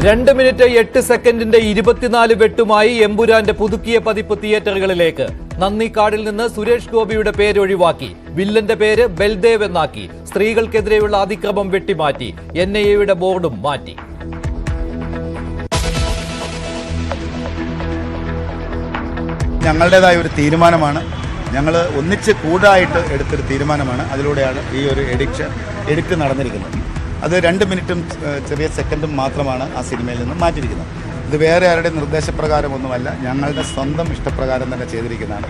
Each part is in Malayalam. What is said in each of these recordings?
2 മിനിറ്റ് 8 സെക്കൻഡിന്റെ 24 വെട്ടുമായി എമ്പുരാന്റെ പുതുക്കിയ പതിപ്പ് തിയേറ്ററുകളിലേക്ക്. നന്ദിക്കാടിൽ നിന്ന് സുരേഷ് ഗോപിയുടെ പേര് ഒഴിവാക്കി. വില്ലന്റെ പേര് ബൽദേവ് എന്നാക്കി. സ്ത്രീകൾക്കെതിരെയുള്ള അതിക്രമം വെട്ടിമാറ്റി. NIA ബോർഡും മാറ്റി. ഞങ്ങളുടേതായ ഒരു തീരുമാനമാണ്. ഞങ്ങൾ ഒന്നിച്ച് കൂടായിട്ട് എടുത്തൊരു തീരുമാനമാണ്. അതിലൂടെയാണ് ഈ ഒരു എഡിക്റ്റ് നടന്നിരിക്കുന്നത്. അത് 2 മിനിറ്റും ചെറിയ സെക്കൻഡും മാത്രമാണ് ആ സിനിമയിൽ നിന്ന് മാറ്റിയിരിക്കുന്നത്. ഇത് വേറെ ആരുടെ നിർദ്ദേശപ്രകാരമൊന്നുമല്ല, ഞങ്ങളുടെ സ്വന്തം ഇഷ്ടപ്രകാരം തന്നെ ചെയ്തിരിക്കുന്നതാണ്.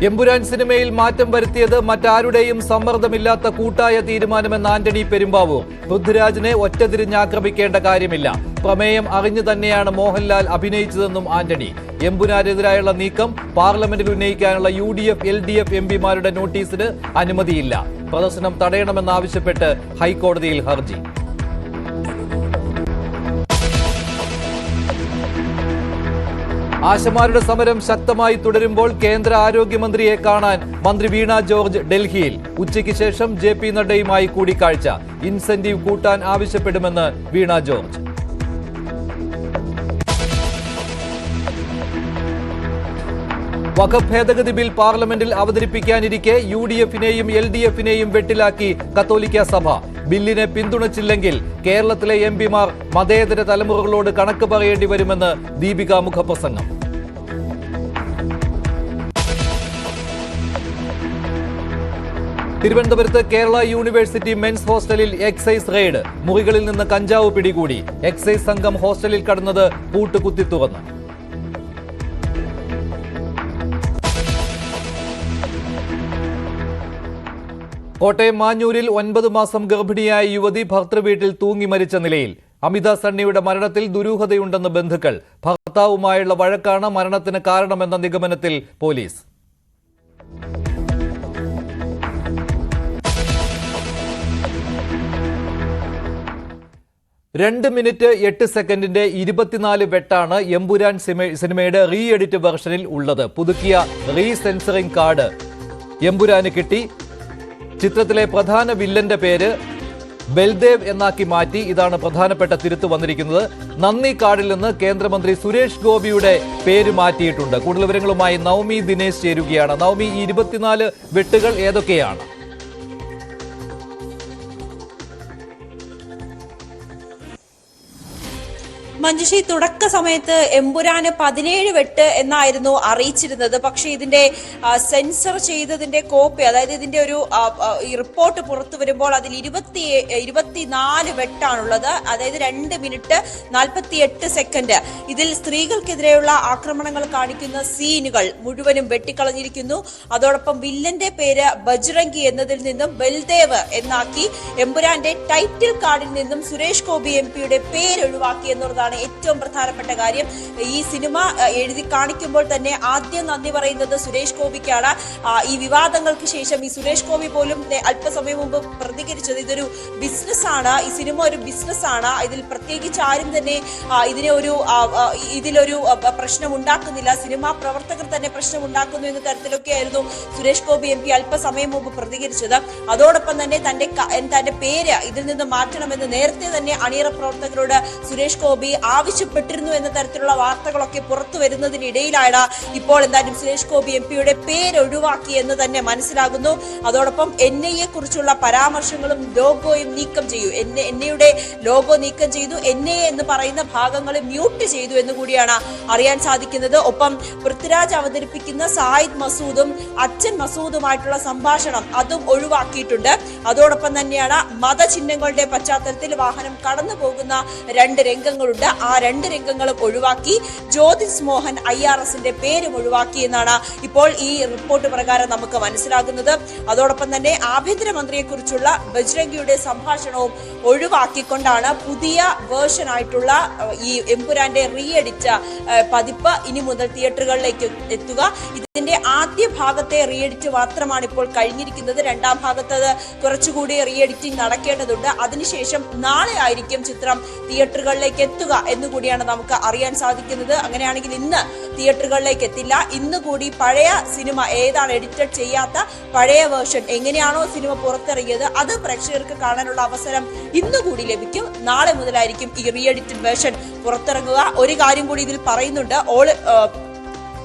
എമ്പുരാൻ സിനിമയിൽ മാറ്റം വരുത്തിയത് മറ്റാരുടെയും സമ്മർദ്ദമില്ലാത്ത കൂട്ടായ തീരുമാനമെന്ന് ആന്റണി പെരുമ്പാവൂർ. പൃഥ്വിരാജിനെ ഒറ്റതിരിഞ്ഞാക്രമിക്കേണ്ട കാര്യമില്ല. പ്രമേയം അറിഞ്ഞു തന്നെയാണ് മോഹൻലാൽ അഭിനയിച്ചതെന്നും ആന്റണി. എമ്പുരാനെതിരായുള്ള നീക്കം പാർലമെന്റിൽ ഉന്നയിക്കാനുള്ള UDF LDF MPമാരുടെ നോട്ടീസിന് അനുമതിയില്ല. പ്രദർശനം തടയണമെന്നാവശ്യപ്പെട്ട് ഹൈക്കോടതിയിൽ ഹർജി. ആശമാരുടെ സമരം ശക്തമായി തുടരുമ്പോൾ കേന്ദ്ര ആരോഗ്യമന്ത്രിയെ കാണാൻ മന്ത്രി വീണ ജോർജ് ഡൽഹിയിൽ. ഉച്ചയ്ക്ക് ശേഷം JP നഡ്ഡയുമായി കൂടിക്കാഴ്ച. ഇൻസെന്റീവ് കൂട്ടാൻ ആവശ്യപ്പെടുമെന്ന് വീണ ജോർജ്. വഖഫ് ഭേദഗതി ബിൽ പാർലമെന്റിൽ അവതരിപ്പിക്കാനിരിക്കെ UDFനെയും LDFനെയും വെട്ടിലാക്കി കത്തോലിക്ക സഭ. ബില്ലിനെ പിന്തുണച്ചില്ലെങ്കിൽ കേരളത്തിലെ MPമാർ മതേതര തലമുറകളോട് കണക്ക് പറയേണ്ടി വരുമെന്ന് ദീപിക മുഖപ്രസംഗം. തിരുവനന്തപുരത്ത് കേരള യൂണിവേഴ്സിറ്റി മെൻസ് ഹോസ്റ്റലിൽ എക്സൈസ് റെയ്ഡ്. മുറികളിൽ നിന്ന് കഞ്ചാവ് പിടികൂടി. എക്സൈസ് സംഘം ഹോസ്റ്റലിൽ കടന്നത് പൂട്ട് കുത്തി തുറന്നു. കോട്ടയം മാഞ്ഞൂരിൽ 9 മാസം ഗർഭിണിയായ യുവതി ഭർത്തൃവീട്ടിൽ തൂങ്ങി മരിച്ച നിലയിൽ. അമിത സണ്ണിയുടെ മരണത്തിൽ ദുരൂഹതയുണ്ടെന്ന് ബന്ധുക്കൾ. ഭർത്താവുമായുള്ള വഴക്കാണ് മരണത്തിന് കാരണമെന്ന നിഗമനത്തിൽ പോലീസ്. രണ്ട് മിനിറ്റ് 8 സെക്കൻഡിന്റെ 24 വെട്ടാണ് എമ്പുരാൻ സിനിമയുടെ റീ എഡിറ്റ് വെർഷനിൽ ഉള്ളത്. പുതുക്കിയ റീസെൻസറിംഗ് കാർഡ് എമ്പുരാന് കിട്ടി. ചിത്രത്തിലെ പ്രധാന വില്ലന്റെ പേര് ബൽദേവ് എന്നാക്കി മാറ്റി. ഇതാണ് പ്രധാനപ്പെട്ട തിരുത്ത് വന്നിരിക്കുന്നത്. നന്ദിക്കാടിൽ നിന്ന് കേന്ദ്രമന്ത്രി സുരേഷ് ഗോപിയുടെ പേര് മാറ്റിയിട്ടുണ്ട്. കൂടുതൽ വിവരങ്ങളുമായി നവമി ദിനേശ് ചേരുകയാണ്. നവമി, ഈ 24 വെട്ടുകൾ ഏതൊക്കെയാണ്? മഞ്ജുഷി, തുടക്ക സമയത്ത് എമ്പുരാന് 17 വെട്ട് എന്നായിരുന്നു അറിയിച്ചിരുന്നത്. പക്ഷേ ഇതിന്റെ സെൻസർ ചെയ്തതിന്റെ കോപ്പി, അതായത് ഇതിന്റെ ഒരു റിപ്പോർട്ട് പുറത്തു വരുമ്പോൾ അതിൽ 24 വെട്ടാണുള്ളത്. അതായത് 2 മിനിറ്റ് 48 സെക്കൻഡ്. ഇതിൽ സ്ത്രീകൾക്കെതിരെയുള്ള ആക്രമണങ്ങൾ കാണിക്കുന്ന സീനുകൾ മുഴുവനും വെട്ടിക്കളഞ്ഞിരിക്കുന്നു. അതോടൊപ്പം വില്ലന്റെ പേര് ബജ്രംഗി എന്നതിൽ നിന്നും ബൽദേവ് എന്നാക്കി. എമ്പുരാന്റെ ടൈറ്റിൽ കാർഡിൽ നിന്നും സുരേഷ് ഗോപി MP പേര് ഒഴിവാക്കി എന്നുള്ളതാണ് ഏറ്റവും പ്രധാനപ്പെട്ട കാര്യം. ഈ സിനിമ എഴുതി കാണിക്കുമ്പോൾ തന്നെ ആദ്യം നന്ദി പറയുന്നത് സുരേഷ് ഗോപിക്കാണ്. ഈ വിവാദങ്ങൾക്ക് ശേഷം ഈ സുരേഷ് ഗോപി പോലും അല്പസമയം മുമ്പ് പ്രതികരിച്ചത് ഇതൊരു ബിസിനസ്സാണ്, ഈ സിനിമ ഒരു ബിസിനസ്സാണ്, ഇതിൽ പ്രത്യേകിച്ച് ആരും തന്നെ ഇതിലൊരു പ്രശ്നം ഉണ്ടാക്കുന്നില്ല, സിനിമാ പ്രവർത്തകർ തന്നെ പ്രശ്നം ഉണ്ടാക്കുന്നു എന്ന തരത്തിലൊക്കെയായിരുന്നു സുരേഷ് ഗോപി MP അല്പസമയം മുമ്പ് പ്രതികരിച്ചത്. അതോടൊപ്പം തന്നെ തന്റെ പേര് ഇതിൽ നിന്ന് മാറ്റണമെന്ന് നേരത്തെ തന്നെ അണിയറ പ്രവർത്തകരോട് സുരേഷ് ഗോപി ആവശ്യപ്പെട്ടിരുന്നു എന്ന തരത്തിലുള്ള വാർത്തകളൊക്കെ പുറത്തു വരുന്നതിനിടയിലാണ് ഇപ്പോൾ എന്തായാലും സുരേഷ് ഗോപി MPയുടെ പേര് ഒഴിവാക്കി എന്ന് തന്നെ മനസ്സിലാകുന്നു. അതോടൊപ്പം NIA കുറിച്ചുള്ള പരാമർശങ്ങളും ലോഗോയും നീക്കം ചെയ്യൂ, NIAയുടെ ലോഗോ നീക്കം ചെയ്തു, NIA എന്ന് പറയുന്ന ഭാഗങ്ങളെ മ്യൂട്ട് ചെയ്തു എന്ന് കൂടിയാണ് അറിയാൻ സാധിക്കുന്നത്. ഒപ്പം പൃഥ്വിരാജ് അവതരിപ്പിക്കുന്ന സായിദ് മസൂദും അച്ഛൻ മസൂദുമായിട്ടുള്ള സംഭാഷണം അതും ഒഴിവാക്കിയിട്ടുണ്ട്. അതോടൊപ്പം തന്നെയാണ് മതചിഹ്നങ്ങളുടെ പശ്ചാത്തലത്തിൽ വാഹനം കടന്നു പോകുന്ന 2 രംഗങ്ങളുണ്ട്. ആ 2 രംഗങ്ങളും ഒഴിവാക്കി. ജ്യോതിസ് മോഹൻ IRSന്റെ പേരും ഒഴിവാക്കി എന്നാണ് ഇപ്പോൾ ഈ റിപ്പോർട്ട് പ്രകാരം നമുക്ക് മനസ്സിലാകുന്നത്. അതോടൊപ്പം തന്നെ ആഭ്യന്തരമന്ത്രിയെ കുറിച്ചുള്ള ബജ്രംഗിയുടെ സംഭാഷണവും ഒഴിവാക്കിക്കൊണ്ടാണ് പുതിയ വേർഷൻ ആയിട്ടുള്ള ഈ എമ്പുരാന്റെ റീ എഡിറ്റ് പതിപ്പ് ഇനി മുതൽ തിയേറ്ററുകളിലേക്ക് എത്തുക. ഇതിന്റെ ആദ്യ ഭാഗത്തെ റീ എഡിറ്റ് മാത്രമാണ് ഇപ്പോൾ കഴിഞ്ഞിരിക്കുന്നത്. രണ്ടാം ഭാഗത്ത് കുറച്ചുകൂടി റീ എഡിറ്റിംഗ് നടക്കേണ്ടതുണ്ട്. അതിനുശേഷം നാളെ ആയിരിക്കും ചിത്രം തിയേറ്ററുകളിലേക്ക് എത്തുക എന്നുകൂടിയാണ് നമുക്ക് അറിയാൻ സാധിക്കുന്നത്. അങ്ങനെയാണെങ്കിൽ ഇന്ന് തിയേറ്ററുകളിലേക്ക് എത്തില്ല. ഇന്ന് കൂടി പഴയ സിനിമ ഏതാണ് എഡിറ്റഡ് ചെയ്യാത്ത പഴയ വേർഷൻ എങ്ങനെയാണോ സിനിമ പുറത്തിറങ്ങിയത് അത് പ്രേക്ഷകർക്ക് കാണാനുള്ള അവസരം ഇന്നുകൂടി ലഭിക്കും. നാളെ മുതലായിരിക്കും ഈ റീ എഡിറ്റഡ് വേർഷൻ പുറത്തിറങ്ങുക. ഒരു കാര്യം കൂടി ഇതിൽ പറയുന്നുണ്ട്,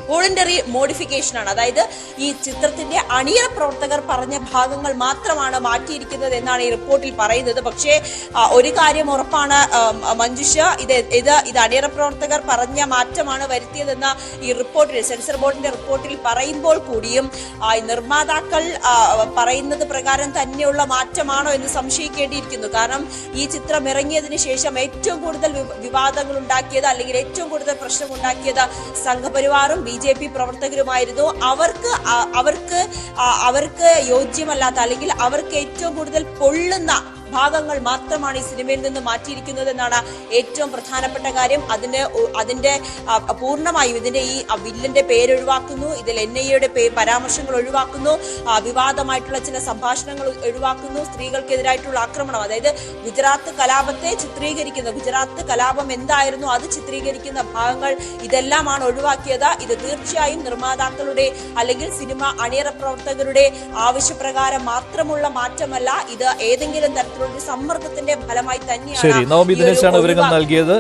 വോളണ്ടറി മോഡിഫിക്കേഷൻ ആണ്. അതായത് ഈ ചിത്രത്തിന്റെ അണിയറ പ്രവർത്തകർ പറഞ്ഞ ഭാഗങ്ങൾ മാത്രമാണ് മാറ്റിയിരിക്കുന്നത് എന്നാണ് ഈ റിപ്പോർട്ടിൽ പറയുന്നത്. പക്ഷേ ഒരു കാര്യം ഉറപ്പാണ് മഞ്ജുഷ, ഇത് അണിയറ പ്രവർത്തകർ പറഞ്ഞ മാറ്റമാണ് വരുത്തിയതെന്ന ഈ റിപ്പോർട്ടിൽ, സെൻസർ ബോർഡിന്റെ റിപ്പോർട്ടിൽ പറയുമ്പോൾ കൂടിയും നിർമ്മാതാക്കൾ പറയുന്നത് പ്രകാരം തന്നെയുള്ള മാറ്റമാണോ എന്ന് സംശയിക്കേണ്ടിയിരിക്കുന്നു. കാരണം ഈ ചിത്രം ഇറങ്ങിയതിനു ശേഷം ഏറ്റവും കൂടുതൽ വിവാദങ്ങൾ ഉണ്ടാക്കിയത് അല്ലെങ്കിൽ ഏറ്റവും കൂടുതൽ പ്രശ്നമുണ്ടാക്കിയത് സംഘപരിവാറും BJP പ്രവർത്തകരുമായിരുന്നു. അവർക്ക് യോജ്യമല്ലാത്ത അല്ലെങ്കിൽ അവർക്ക് ഏറ്റവും കൂടുതൽ പൊള്ളുന്ന ഭാഗങ്ങൾ മാത്രമാണ് ഈ സിനിമയിൽ നിന്ന് മാറ്റിയിരിക്കുന്നത് എന്നാണ് ഏറ്റവും പ്രധാനപ്പെട്ട കാര്യം. അതിന്റെ പൂർണ്ണമായും ഇതിന്റെ ഈ വില്ലന്റെ പേര് ഒഴിവാക്കുന്നു, ഇതിൽ NIA പരാമർശങ്ങൾ ഒഴിവാക്കുന്നു, വിവാദമായിട്ടുള്ള ചില സംഭാഷണങ്ങൾ ഒഴിവാക്കുന്നു, സ്ത്രീകൾക്കെതിരായിട്ടുള്ള ആക്രമണം, അതായത് ഗുജറാത്ത് കലാപത്തെ ചിത്രീകരിക്കുന്ന, ഗുജറാത്ത് കലാപം എന്തായിരുന്നു അത് ചിത്രീകരിക്കുന്ന ഭാഗങ്ങൾ ഇതെല്ലാമാണ് ഒഴിവാക്കിയത്. ഇത് തീർച്ചയായും നിർമ്മാതാക്കളുടെ അല്ലെങ്കിൽ സിനിമ അണിയറ പ്രവർത്തകരുടെ ആവശ്യപ്രകാരം മാത്രമുള്ള മാറ്റമല്ല. ഇത് ഏതെങ്കിലും തരത്തിലുള്ള സമ്മർദ്ദത്തിന്റെ ഫലമായി തന്നെയാണ്. ശരി, നവമി ദിനേശാണ് വിവരങ്ങൾ നൽകിയത്.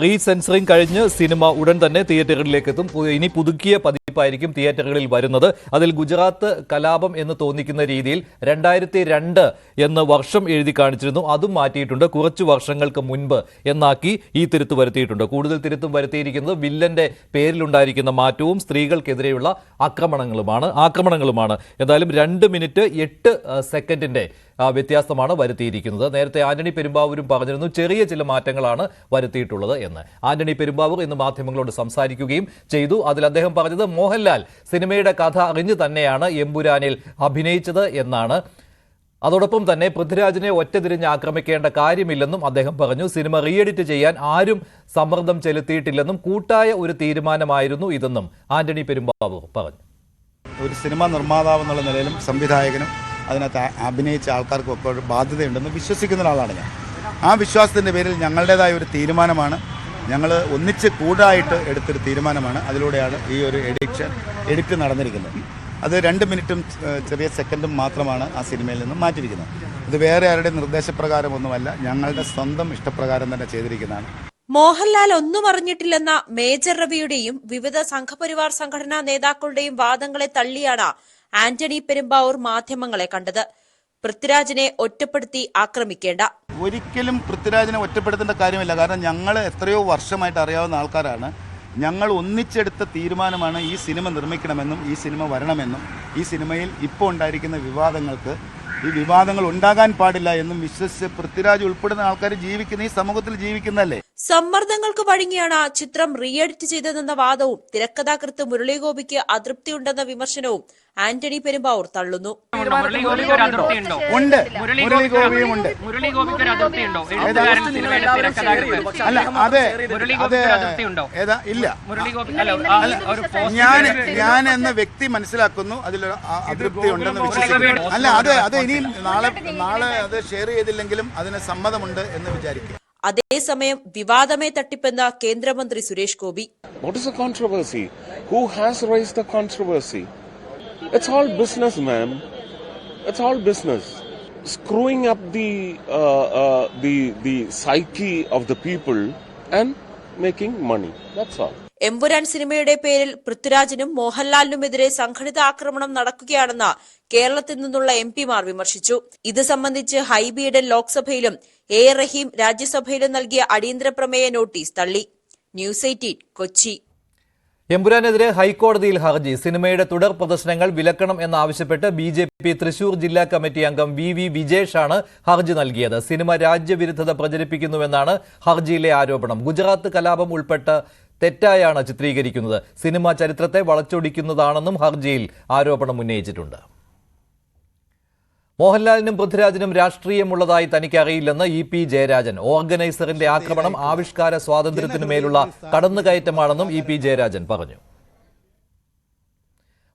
റീസെൻസറിംഗ് കഴിഞ്ഞ് സിനിമ ഉടൻ തന്നെ തിയേറ്ററുകളിലേക്ക് എത്തും. ഇനി പുതുക്കിയ പതിപ്പായിരിക്കും തിയേറ്ററുകളിൽ വരുന്നത്. അതിൽ ഗുജറാത്ത് കലാപം എന്ന് തോന്നിക്കുന്ന രീതിയിൽ 2002 എന്ന് വർഷം എഴുതി കാണിച്ചിരുന്നു. അതും മാറ്റിയിട്ടുണ്ട്. കുറച്ചു വർഷങ്ങൾക്ക് മുൻപ് എന്നാക്കി ഈ തിരുത്ത് വരുത്തിയിട്ടുണ്ട്. കൂടുതൽ തിരുത്തും വരുത്തിയിരിക്കുന്നത് വില്ലന്റെ പേരിലുണ്ടായിരിക്കുന്ന മാറ്റവും സ്ത്രീകൾക്കെതിരെയുള്ള ആക്രമണങ്ങളുമാണ്. എന്തായാലും 2 മിനിറ്റ് 8 സെക്കൻഡിന്റെ വ്യത്യാസമാണ് വരുത്തിയിരിക്കുന്നത്. നേരത്തെ ആന്റണി പെരുമ്പാവൂരും പറഞ്ഞിരുന്നു ചെറിയ ചില മാറ്റങ്ങളാണ് വരുത്തിയിട്ടുള്ളത് എന്ന്. ആന്റണി പെരുമ്പാവൂർ ഇന്ന് മാധ്യമങ്ങളോട് സംസാരിക്കുകയും ചെയ്തു. അതിൽ അദ്ദേഹം പറഞ്ഞത് മോഹൻലാൽ സിനിമയുടെ കഥ അറിഞ്ഞു തന്നെയാണ് എമ്പുരാനിൽ അഭിനയിച്ചത് എന്നാണ്. അതോടൊപ്പം തന്നെ പൃഥ്വിരാജിനെ ഒറ്റതിരിഞ്ഞ് ആക്രമിക്കേണ്ട കാര്യമില്ലെന്നും അദ്ദേഹം പറഞ്ഞു. സിനിമ റീ എഡിറ്റ് ചെയ്യാൻ ആരും സമ്മർദ്ദം ചെലുത്തിയിട്ടില്ലെന്നും കൂട്ടായ ഒരു തീരുമാനമായിരുന്നു ഇതെന്നും ആന്റണി പെരുമ്പാവൂർ പറഞ്ഞു. ഒരു സിനിമാ നിർമ്മാതാവ് എന്നുള്ള നിലയിലും സംവിധായകനും അതിനകത്ത് അഭിനയിച്ച ആൾക്കാർക്കും ഒക്കെ ഒരു ബാധ്യതയുണ്ടെന്ന് വിശ്വസിക്കുന്ന ഒരാളാണ് ഞാൻ. ആ വിശ്വാസത്തിൻ്റെ പേരിൽ ഞങ്ങളുടേതായ ഒരു തീരുമാനമാണ്, ഞങ്ങൾ ഒന്നിച്ച് കൂടായിട്ട് എടുത്തൊരു തീരുമാനമാണ്. അതിലൂടെയാണ് ഈ ഒരു എഡിറ്റ് നടന്നിരിക്കുന്നത്. അത് 2 മിനിറ്റും ചെറിയ സെക്കൻഡും മാത്രമാണ് ആ സിനിമയിൽ നിന്നും മാറ്റിയിരിക്കുന്നത്. ഇത് വേറെ ആരുടെ നിർദ്ദേശപ്രകാരമൊന്നുമല്ല, ഞങ്ങളുടെ സ്വന്തം ഇഷ്ടപ്രകാരം തന്നെ ചെയ്തിരിക്കുന്നതാണ്. മോഹൻലാൽ ഒന്നും അറിഞ്ഞിട്ടില്ലെന്ന മേജർ രവിയുടെയും വിവിധ സംഘപരിവാർ സംഘടനാ നേതാക്കളുടെയും വാദങ്ങളെ തള്ളിയാണ് ആന്റണി പെരുമ്പാവൂർ മാധ്യമങ്ങളെ കണ്ടത്. പൃഥ്വിരാജിനെ ഒറ്റപ്പെടുത്തി ആക്രമിക്കേണ്ട. ഒരിക്കലും പൃഥ്വിരാജിനെ ഒറ്റപ്പെടുത്തേണ്ട കാര്യമില്ല. കാരണം ഞങ്ങൾ എത്രയോ വർഷമായിട്ട് അറിയാവുന്ന ആൾക്കാരാണ്. ഞങ്ങൾ ഒന്നിച്ചെടുത്ത തീരുമാനമാണ് ഈ സിനിമ നിർമ്മിക്കണമെന്നും ഈ സിനിമ വരണമെന്നും ഈ സിനിമയിൽ ഇപ്പോൾ ഉണ്ടായിരിക്കുന്ന ഈ വിവാദങ്ങൾ ഉണ്ടാകാൻ പാടില്ല എന്നും വിശ്വസിച്ച് പൃഥ്വിരാജ് ഉൾപ്പെടുന്ന ആൾക്കാർ ജീവിക്കുന്ന ഈ സമൂഹത്തിൽ ജീവിക്കുന്നതല്ലേ. സമ്മർദ്ദങ്ങൾക്ക് വഴങ്ങിയാണ് ചിത്രം റീ എഡിറ്റ് ചെയ്തതെന്ന വാദവും തിരക്കഥാകൃത്ത് മുരളീഗോപിക്ക് അതൃപ്തിയുണ്ടെന്ന വിമർശനവും ആന്റണി പെരുമ്പാവൂർ തള്ളുന്നു. ഞാൻ എന്ന വ്യക്തി മനസ്സിലാക്കുന്നു അതിലൊരു അതൃപ്തി ഉണ്ടെന്ന് വിശ്വസിക്കുന്നു. അല്ല, അത് ഇനിയും നാളെ അത് ഷെയർ ചെയ്തില്ലെങ്കിലും അതിന് സമ്മതമുണ്ട് എന്ന് വിചാരിക്കുക. അതേസമയം വിവാദമേ തട്ടിപ്പെന്ന കേന്ദ്രമന്ത്രി Suresh Gopi. What is the controversy? Who has raised the controversy? It's all business, ma'am. It's all business. Screwing up the psyche of the people and making money. That's all. Empuraan സിനിമയുടെ പേരിൽ പൃഥ്വിരാജിനും മോഹൻലാലിനുമെതിരെ സംഘടിത ആക്രമണം നടക്കുകയാണെന്ന് കേരളത്തിൽ നിന്നുള്ള MP-മാർ വിമർശിച്ചു. ഇത് സംബന്ധിച്ച് ഹൈബിയുടെ ലോക്സഭയിലും റഹീം രാജ്യസഭയിലും നൽകിയ അടിയന്തര പ്രമേയ നോട്ടീസ് തള്ളി. ന്യൂസ് 18 കൊച്ചി. എമ്പുരാനെതിരെ ഹൈക്കോടതിയിൽ ഹർജി. സിനിമയുടെ തുടർ പ്രദർശനങ്ങൾ വിലക്കണം എന്നാവശ്യപ്പെട്ട് BJP തൃശൂർ ജില്ലാ കമ്മിറ്റി അംഗം VV വിജേഷാണ് ഹർജി നൽകിയത്. സിനിമ രാജ്യവിരുദ്ധത പ്രചരിപ്പിക്കുന്നുവെന്നാണ് ഹർജിയിലെ ആരോപണം. ഗുജറാത്ത് കലാപം ഉൾപ്പെട്ട് തെറ്റായാണ് ചിത്രീകരിക്കുന്നത്. സിനിമ ചരിത്രത്തെ വളച്ചൊടിക്കുന്നതാണെന്നും ഹർജിയിൽ ആരോപണം ഉന്നയിച്ചിട്ടുണ്ട്. മോഹൻലാലിനും പൃഥ്വിരാജിനും രാഷ്ട്രീയമുള്ളതായി തനിക്ക് അറിയില്ലെന്ന് EP ജയരാജൻ. ഓർഗനൈസറിന്റെ ആക്രമണം ആവിഷ്കാര സ്വാതന്ത്ര്യത്തിനുമേലുള്ള കടന്നുകയറ്റമാണെന്നും EP ജയരാജൻ പറഞ്ഞു.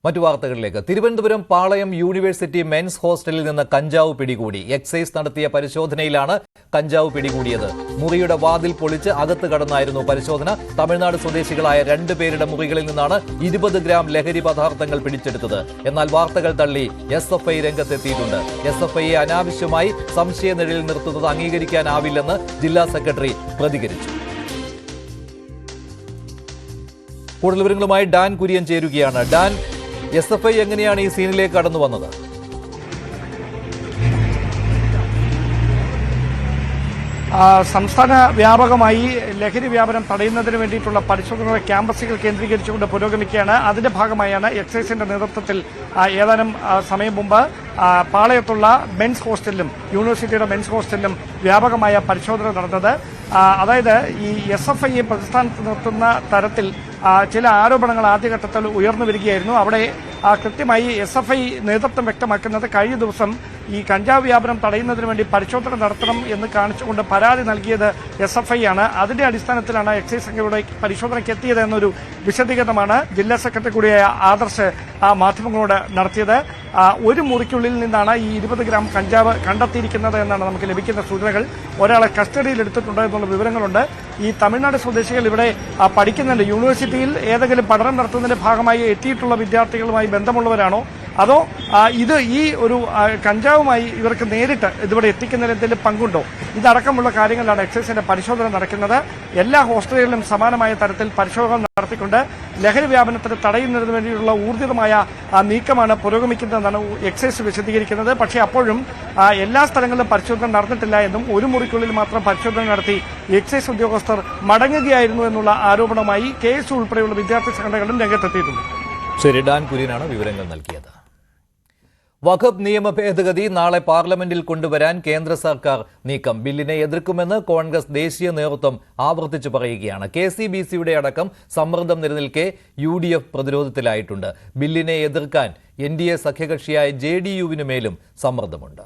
മറ്റു വാർത്തകളിലേക്ക്. തിരുവനന്തപുരം പാളയം യൂണിവേഴ്സിറ്റി മെൻസ് ഹോസ്റ്റലിൽ നിന്ന് കഞ്ചാവ് പിടികൂടി. എക്സൈസ് നടത്തിയ പരിശോധനയിലാണ് കഞ്ചാവ് പിടികൂടിയത്. മുറിയുടെ വാതിൽ പൊളിച്ച് അകത്ത് കടന്നായിരുന്നു പരിശോധന. തമിഴ്നാട് സ്വദേശികളായ 2 പേരുടെ മുറികളിൽ നിന്നാണ് 20 ഗ്രാം ലഹരി പദാർത്ഥങ്ങൾ പിടിച്ചെടുത്തത്. എന്നാൽ വാർത്തകൾ തള്ളി SFI രംഗത്തെത്തിയിട്ടുണ്ട്. SFIയെ അനാവശ്യമായി സംശയനിഴലിൽ നിർത്തുന്നത് അംഗീകരിക്കാനാവില്ലെന്ന് ജില്ലാ സെക്രട്ടറി പ്രതികരിച്ചു. കൂടുതൽ വിവരങ്ങളുമായി ഡാൻ കുര്യൻ ചേരുകയാണ്. ഡാൻ, SFI എങ്ങനെയാണ് ഈ സീനിലേക്ക് കടന്നു വന്നത്? സംസ്ഥാന വ്യാപകമായി ലഹരി വ്യാപനം തടയുന്നതിന് വേണ്ടിയിട്ടുള്ള പരിശോധനകൾ ക്യാമ്പസുകൾ കേന്ദ്രീകരിച്ചുകൊണ്ട് പുരോഗമിക്കുകയാണ്. അതിന്റെ ഭാഗമായാണ് എക്സൈസിന്റെ നേതൃത്വത്തിൽ ഏതാനും സമയം മുമ്പ് പാളയത്തുള്ള മെൻസ് ഹോസ്റ്റലിലും യൂണിവേഴ്സിറ്റിയുടെ മെൻസ് ഹോസ്റ്റലിലും വ്യാപകമായ പരിശോധന നടന്നത്. അതായത് ഈ SFIയെ പ്രതിസ്ഥാനത്ത് നിർത്തുന്ന തരത്തിൽ ചില ആരോപണങ്ങൾ ആദ്യഘട്ടത്തിൽ ഉയർന്നു വരികയായിരുന്നു. അവിടെ കൃത്യമായി SFI നേതൃത്വം വ്യക്തമാക്കുന്നത് കഴിഞ്ഞ ദിവസം ഈ കഞ്ചാവ് വ്യാപനം തടയുന്നതിന് വേണ്ടി പരിശോധന നടത്തണം എന്ന് കാണിച്ചുകൊണ്ട് പരാതി നൽകിയത് SFI ആണ്. അതിന്റെ അടിസ്ഥാനത്തിലാണ് എക്സൈസ് സംഘങ്ങളുടെ പരിശോധനയ്ക്ക് എത്തിയത് എന്നൊരു വിശദീകരണമാണ് ജില്ലാ സെക്രട്ടറി കൂടിയായ ആദർശ് മാധ്യമങ്ങളോട് നടത്തിയത്. ഒരു മുറിക്കുള്ളിൽ നിന്നാണ് ഈ 20 ഗ്രാം കഞ്ചാവ് കണ്ടെത്തിയിരിക്കുന്നത് എന്നാണ് നമുക്ക് ലഭിക്കുന്ന സൂചനകൾ. ഒരാളെ കസ്റ്റഡിയിൽ എടുത്തിട്ടുണ്ട് എന്നുള്ള വിവരങ്ങളുണ്ട്. ഈ തമിഴ്നാട് സ്വദേശികൾ ഇവിടെ പഠിക്കുന്നുണ്ട്. യൂണിവേഴ്സിറ്റിയിൽ ഏതെങ്കിലും പഠനം നടത്തുന്നതിന്റെ ഭാഗമായി എത്തിയിട്ടുള്ള വിദ്യാർത്ഥികളുമായി ബന്ധമുള്ളവരാണോ, അതോ ഇത് ഈ ഒരു കഞ്ചാവുമായി ഇവർക്ക് നേരിട്ട് ഇതിവിടെ എത്തിക്കുന്നതിൽ എന്തെങ്കിലും പങ്കുണ്ടോ? ഇതടക്കമുള്ള കാര്യങ്ങളിലാണ് എക്സൈസിന്റെ പരിശോധന നടക്കുന്നത്. എല്ലാ ഹോസ്റ്റലുകളിലും സമാനമായ തരത്തിൽ പരിശോധന നടത്തിക്കൊണ്ട് ലഹരി വ്യാപനത്തിന് തടയുന്നതിന് വേണ്ടിയുള്ള ഊർജിതമായ നീക്കമാണ് പുരോഗമിക്കുന്നതെന്നാണ് എക്സൈസ് വിശദീകരിക്കുന്നത്. പക്ഷേ അപ്പോഴും എല്ലാ സ്ഥലങ്ങളിലും പരിശോധന നടന്നിട്ടില്ല എന്നും ഒരു മുറിക്കുള്ളിൽ മാത്രം പരിശോധന നടത്തി എക്സൈസ് ഉദ്യോഗസ്ഥർ മടങ്ങുകയായിരുന്നു എന്നുള്ള ആരോപണമായി KSU ഉൾപ്പെടെയുള്ള വിദ്യാർത്ഥി സംഘടനകളും രംഗത്തെത്തിയിട്ടുണ്ട്. ശരി, ഡാൻ കുര്യനാണ് വിവരങ്ങൾ നൽകിയത്. വഖഫ് നിയമ ഭേദഗതി നാളെ പാർലമെന്റിൽ കൊണ്ടുവരാൻ കേന്ദ്ര സർക്കാർ നീക്കം. ബില്ലിനെ എതിർക്കുമെന്ന് കോൺഗ്രസ് ദേശീയ നേതൃത്വം ആവർത്തിച്ചു പറയുകയാണ്. KCBCയുടെ അടക്കം സമ്മർദ്ദം നിലനിൽക്കെ UDF പ്രതിരോധത്തിലായിട്ടുണ്ട്. ബില്ലിനെ എതിർക്കാൻ NDA സഖ്യകക്ഷിയായ JDUവിന് മേലും സമ്മർദ്ദമുണ്ട്.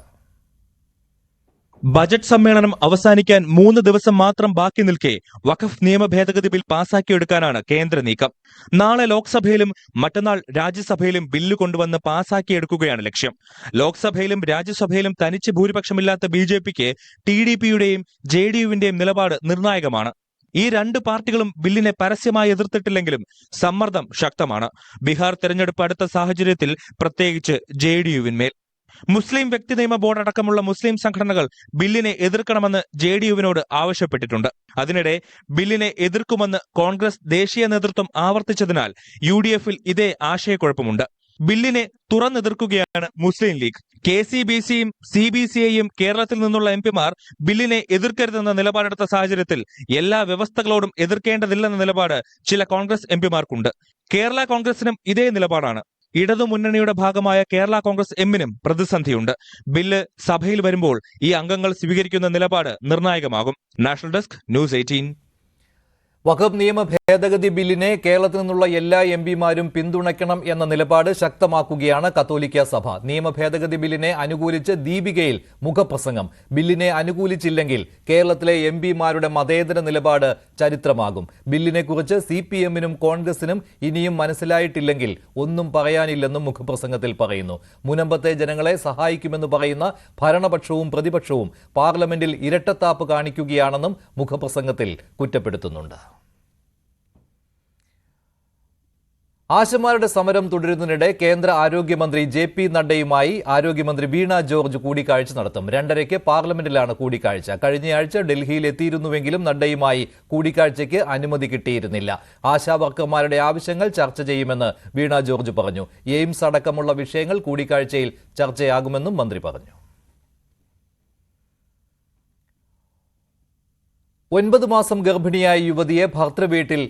ബജറ്റ് സമ്മേളനം അവസാനിക്കാൻ 3 ദിവസം മാത്രം ബാക്കി നിൽക്കെ വഖഫ് നിയമ ഭേദഗതി ബിൽ പാസാക്കിയെടുക്കാനാണ് കേന്ദ്ര നീക്കം. നാളെ ലോക്സഭയിലും മറ്റന്നാൾ രാജ്യസഭയിലും ബില്ല് കൊണ്ടുവന്ന് പാസാക്കിയെടുക്കുകയാണ് ലക്ഷ്യം. ലോക്സഭയിലും രാജ്യസഭയിലും തനിച്ച് ഭൂരിപക്ഷമില്ലാത്ത BJPക്ക് TDPയുടെയും JDUവിന്റെയും നിലപാട് നിർണായകമാണ്. ഈ 2 പാർട്ടികളും ബില്ലിനെ പരസ്യമായി എതിർത്തിട്ടില്ലെങ്കിലും സമ്മർദ്ദം ശക്തമാണ്. ബീഹാർ തെരഞ്ഞെടുപ്പ് അടുത്ത സാഹചര്യത്തിൽ പ്രത്യേകിച്ച് JDUവിന്മേൽ. മുസ്ലിം വ്യക്തി നിയമ ബോർഡ് അടക്കമുള്ള മുസ്ലിം സംഘടനകൾ ബില്ലിനെ എതിർക്കണമെന്ന് JDUവിനോട് ആവശ്യപ്പെട്ടിട്ടുണ്ട്. അതിനിടെ ബില്ലിനെ എതിർക്കുമെന്ന് കോൺഗ്രസ് ദേശീയ നേതൃത്വം ആവർത്തിച്ചതിനാൽ UDFൽ ഇതേ ആശയക്കുഴപ്പമുണ്ട്. ബില്ലിനെ തുറന്നെതിർക്കുകയാണ് മുസ്ലിം ലീഗ്. KCBCയും CBCഐയും കേരളത്തിൽ നിന്നുള്ള MPമാർ ബില്ലിനെ എതിർക്കരുതെന്ന നിലപാടെടുത്ത സാഹചര്യത്തിൽ എല്ലാ വ്യവസ്ഥകളോടും എതിർക്കേണ്ടതില്ലെന്ന നിലപാട് ചില കോൺഗ്രസ് MPമാർക്കുണ്ട്. കേരള കോൺഗ്രസിനും ഇതേ നിലപാടാണ്. ഇടതുമുന്നണിയുടെ ഭാഗമായ കേരള കോൺഗ്രസ് എമ്മിനും പ്രതിസന്ധിയുണ്ട്. ബില്ല് സഭയിൽ വരുമ്പോൾ ഈ അംഗങ്ങൾ സ്വീകരിക്കുന്ന നിലപാട് നിർണായകമാകും. National desk, news 18. വഖഫ് നിയമ ഭേദഗതി ബില്ലിനെ കേരളത്തിൽ നിന്നുള്ള എല്ലാ MPമാരും പിന്തുണയ്ക്കണം എന്ന നിലപാട് ശക്തമാക്കുകയാണ് കത്തോലിക്ക സഭ. നിയമ ഭേദഗതി ബില്ലിനെ അനുകൂലിച്ച് ദീപികയിൽ മുഖപ്രസംഗം. ബില്ലിനെ അനുകൂലിച്ചില്ലെങ്കിൽ കേരളത്തിലെ MPമാരുടെ മതേതര നിലപാട് ചരിത്രമാകും. ബില്ലിനെക്കുറിച്ച് CPMനും കോൺഗ്രസിനും ഇനിയും മനസ്സിലായിട്ടില്ലെങ്കിൽ ഒന്നും പറയാനില്ലെന്നും മുഖപ്രസംഗത്തിൽ പറയുന്നു. മുനമ്പത്തെ ജനങ്ങളെ സഹായിക്കുമെന്ന് പറയുന്ന ഭരണപക്ഷവും പ്രതിപക്ഷവും പാർലമെന്റിൽ ഇരട്ടത്താപ്പ് കാണിക്കുകയാണെന്നും മുഖപ്രസംഗത്തിൽ കുറ്റപ്പെടുത്തുന്നുണ്ട്. ആശമാരുടെ സമരം തുടരുന്നതിനിടെ കേന്ദ്ര ആരോഗ്യമന്ത്രി JP നഡ്ഡയുമായി ആരോഗ്യമന്ത്രി വീണ ജോർജ് കൂടിക്കാഴ്ച നടത്തും. 2:30 പാർലമെന്റിലാണ് കൂടിക്കാഴ്ച. കഴിഞ്ഞയാഴ്ച ഡൽഹിയിൽ എത്തിയിരുന്നുവെങ്കിലും നഡ്ഡയുമായി കൂടിക്കാഴ്ചയ്ക്ക് അനുമതി കിട്ടിയിരുന്നില്ല. ആശാവർക്കർമാരുടെ ആവശ്യങ്ങൾ ചർച്ച ചെയ്യുമെന്ന് വീണ ജോർജ് പറഞ്ഞു. എയിംസ് അടക്കമുള്ള വിഷയങ്ങൾ കൂടിക്കാഴ്ചയിൽ ചർച്ചയാകുമെന്നും മന്ത്രി പറഞ്ഞു. 9 മാസം ഗർഭിണിയായ യുവതിയെ ഭർത്തൃവീട്ടിൽ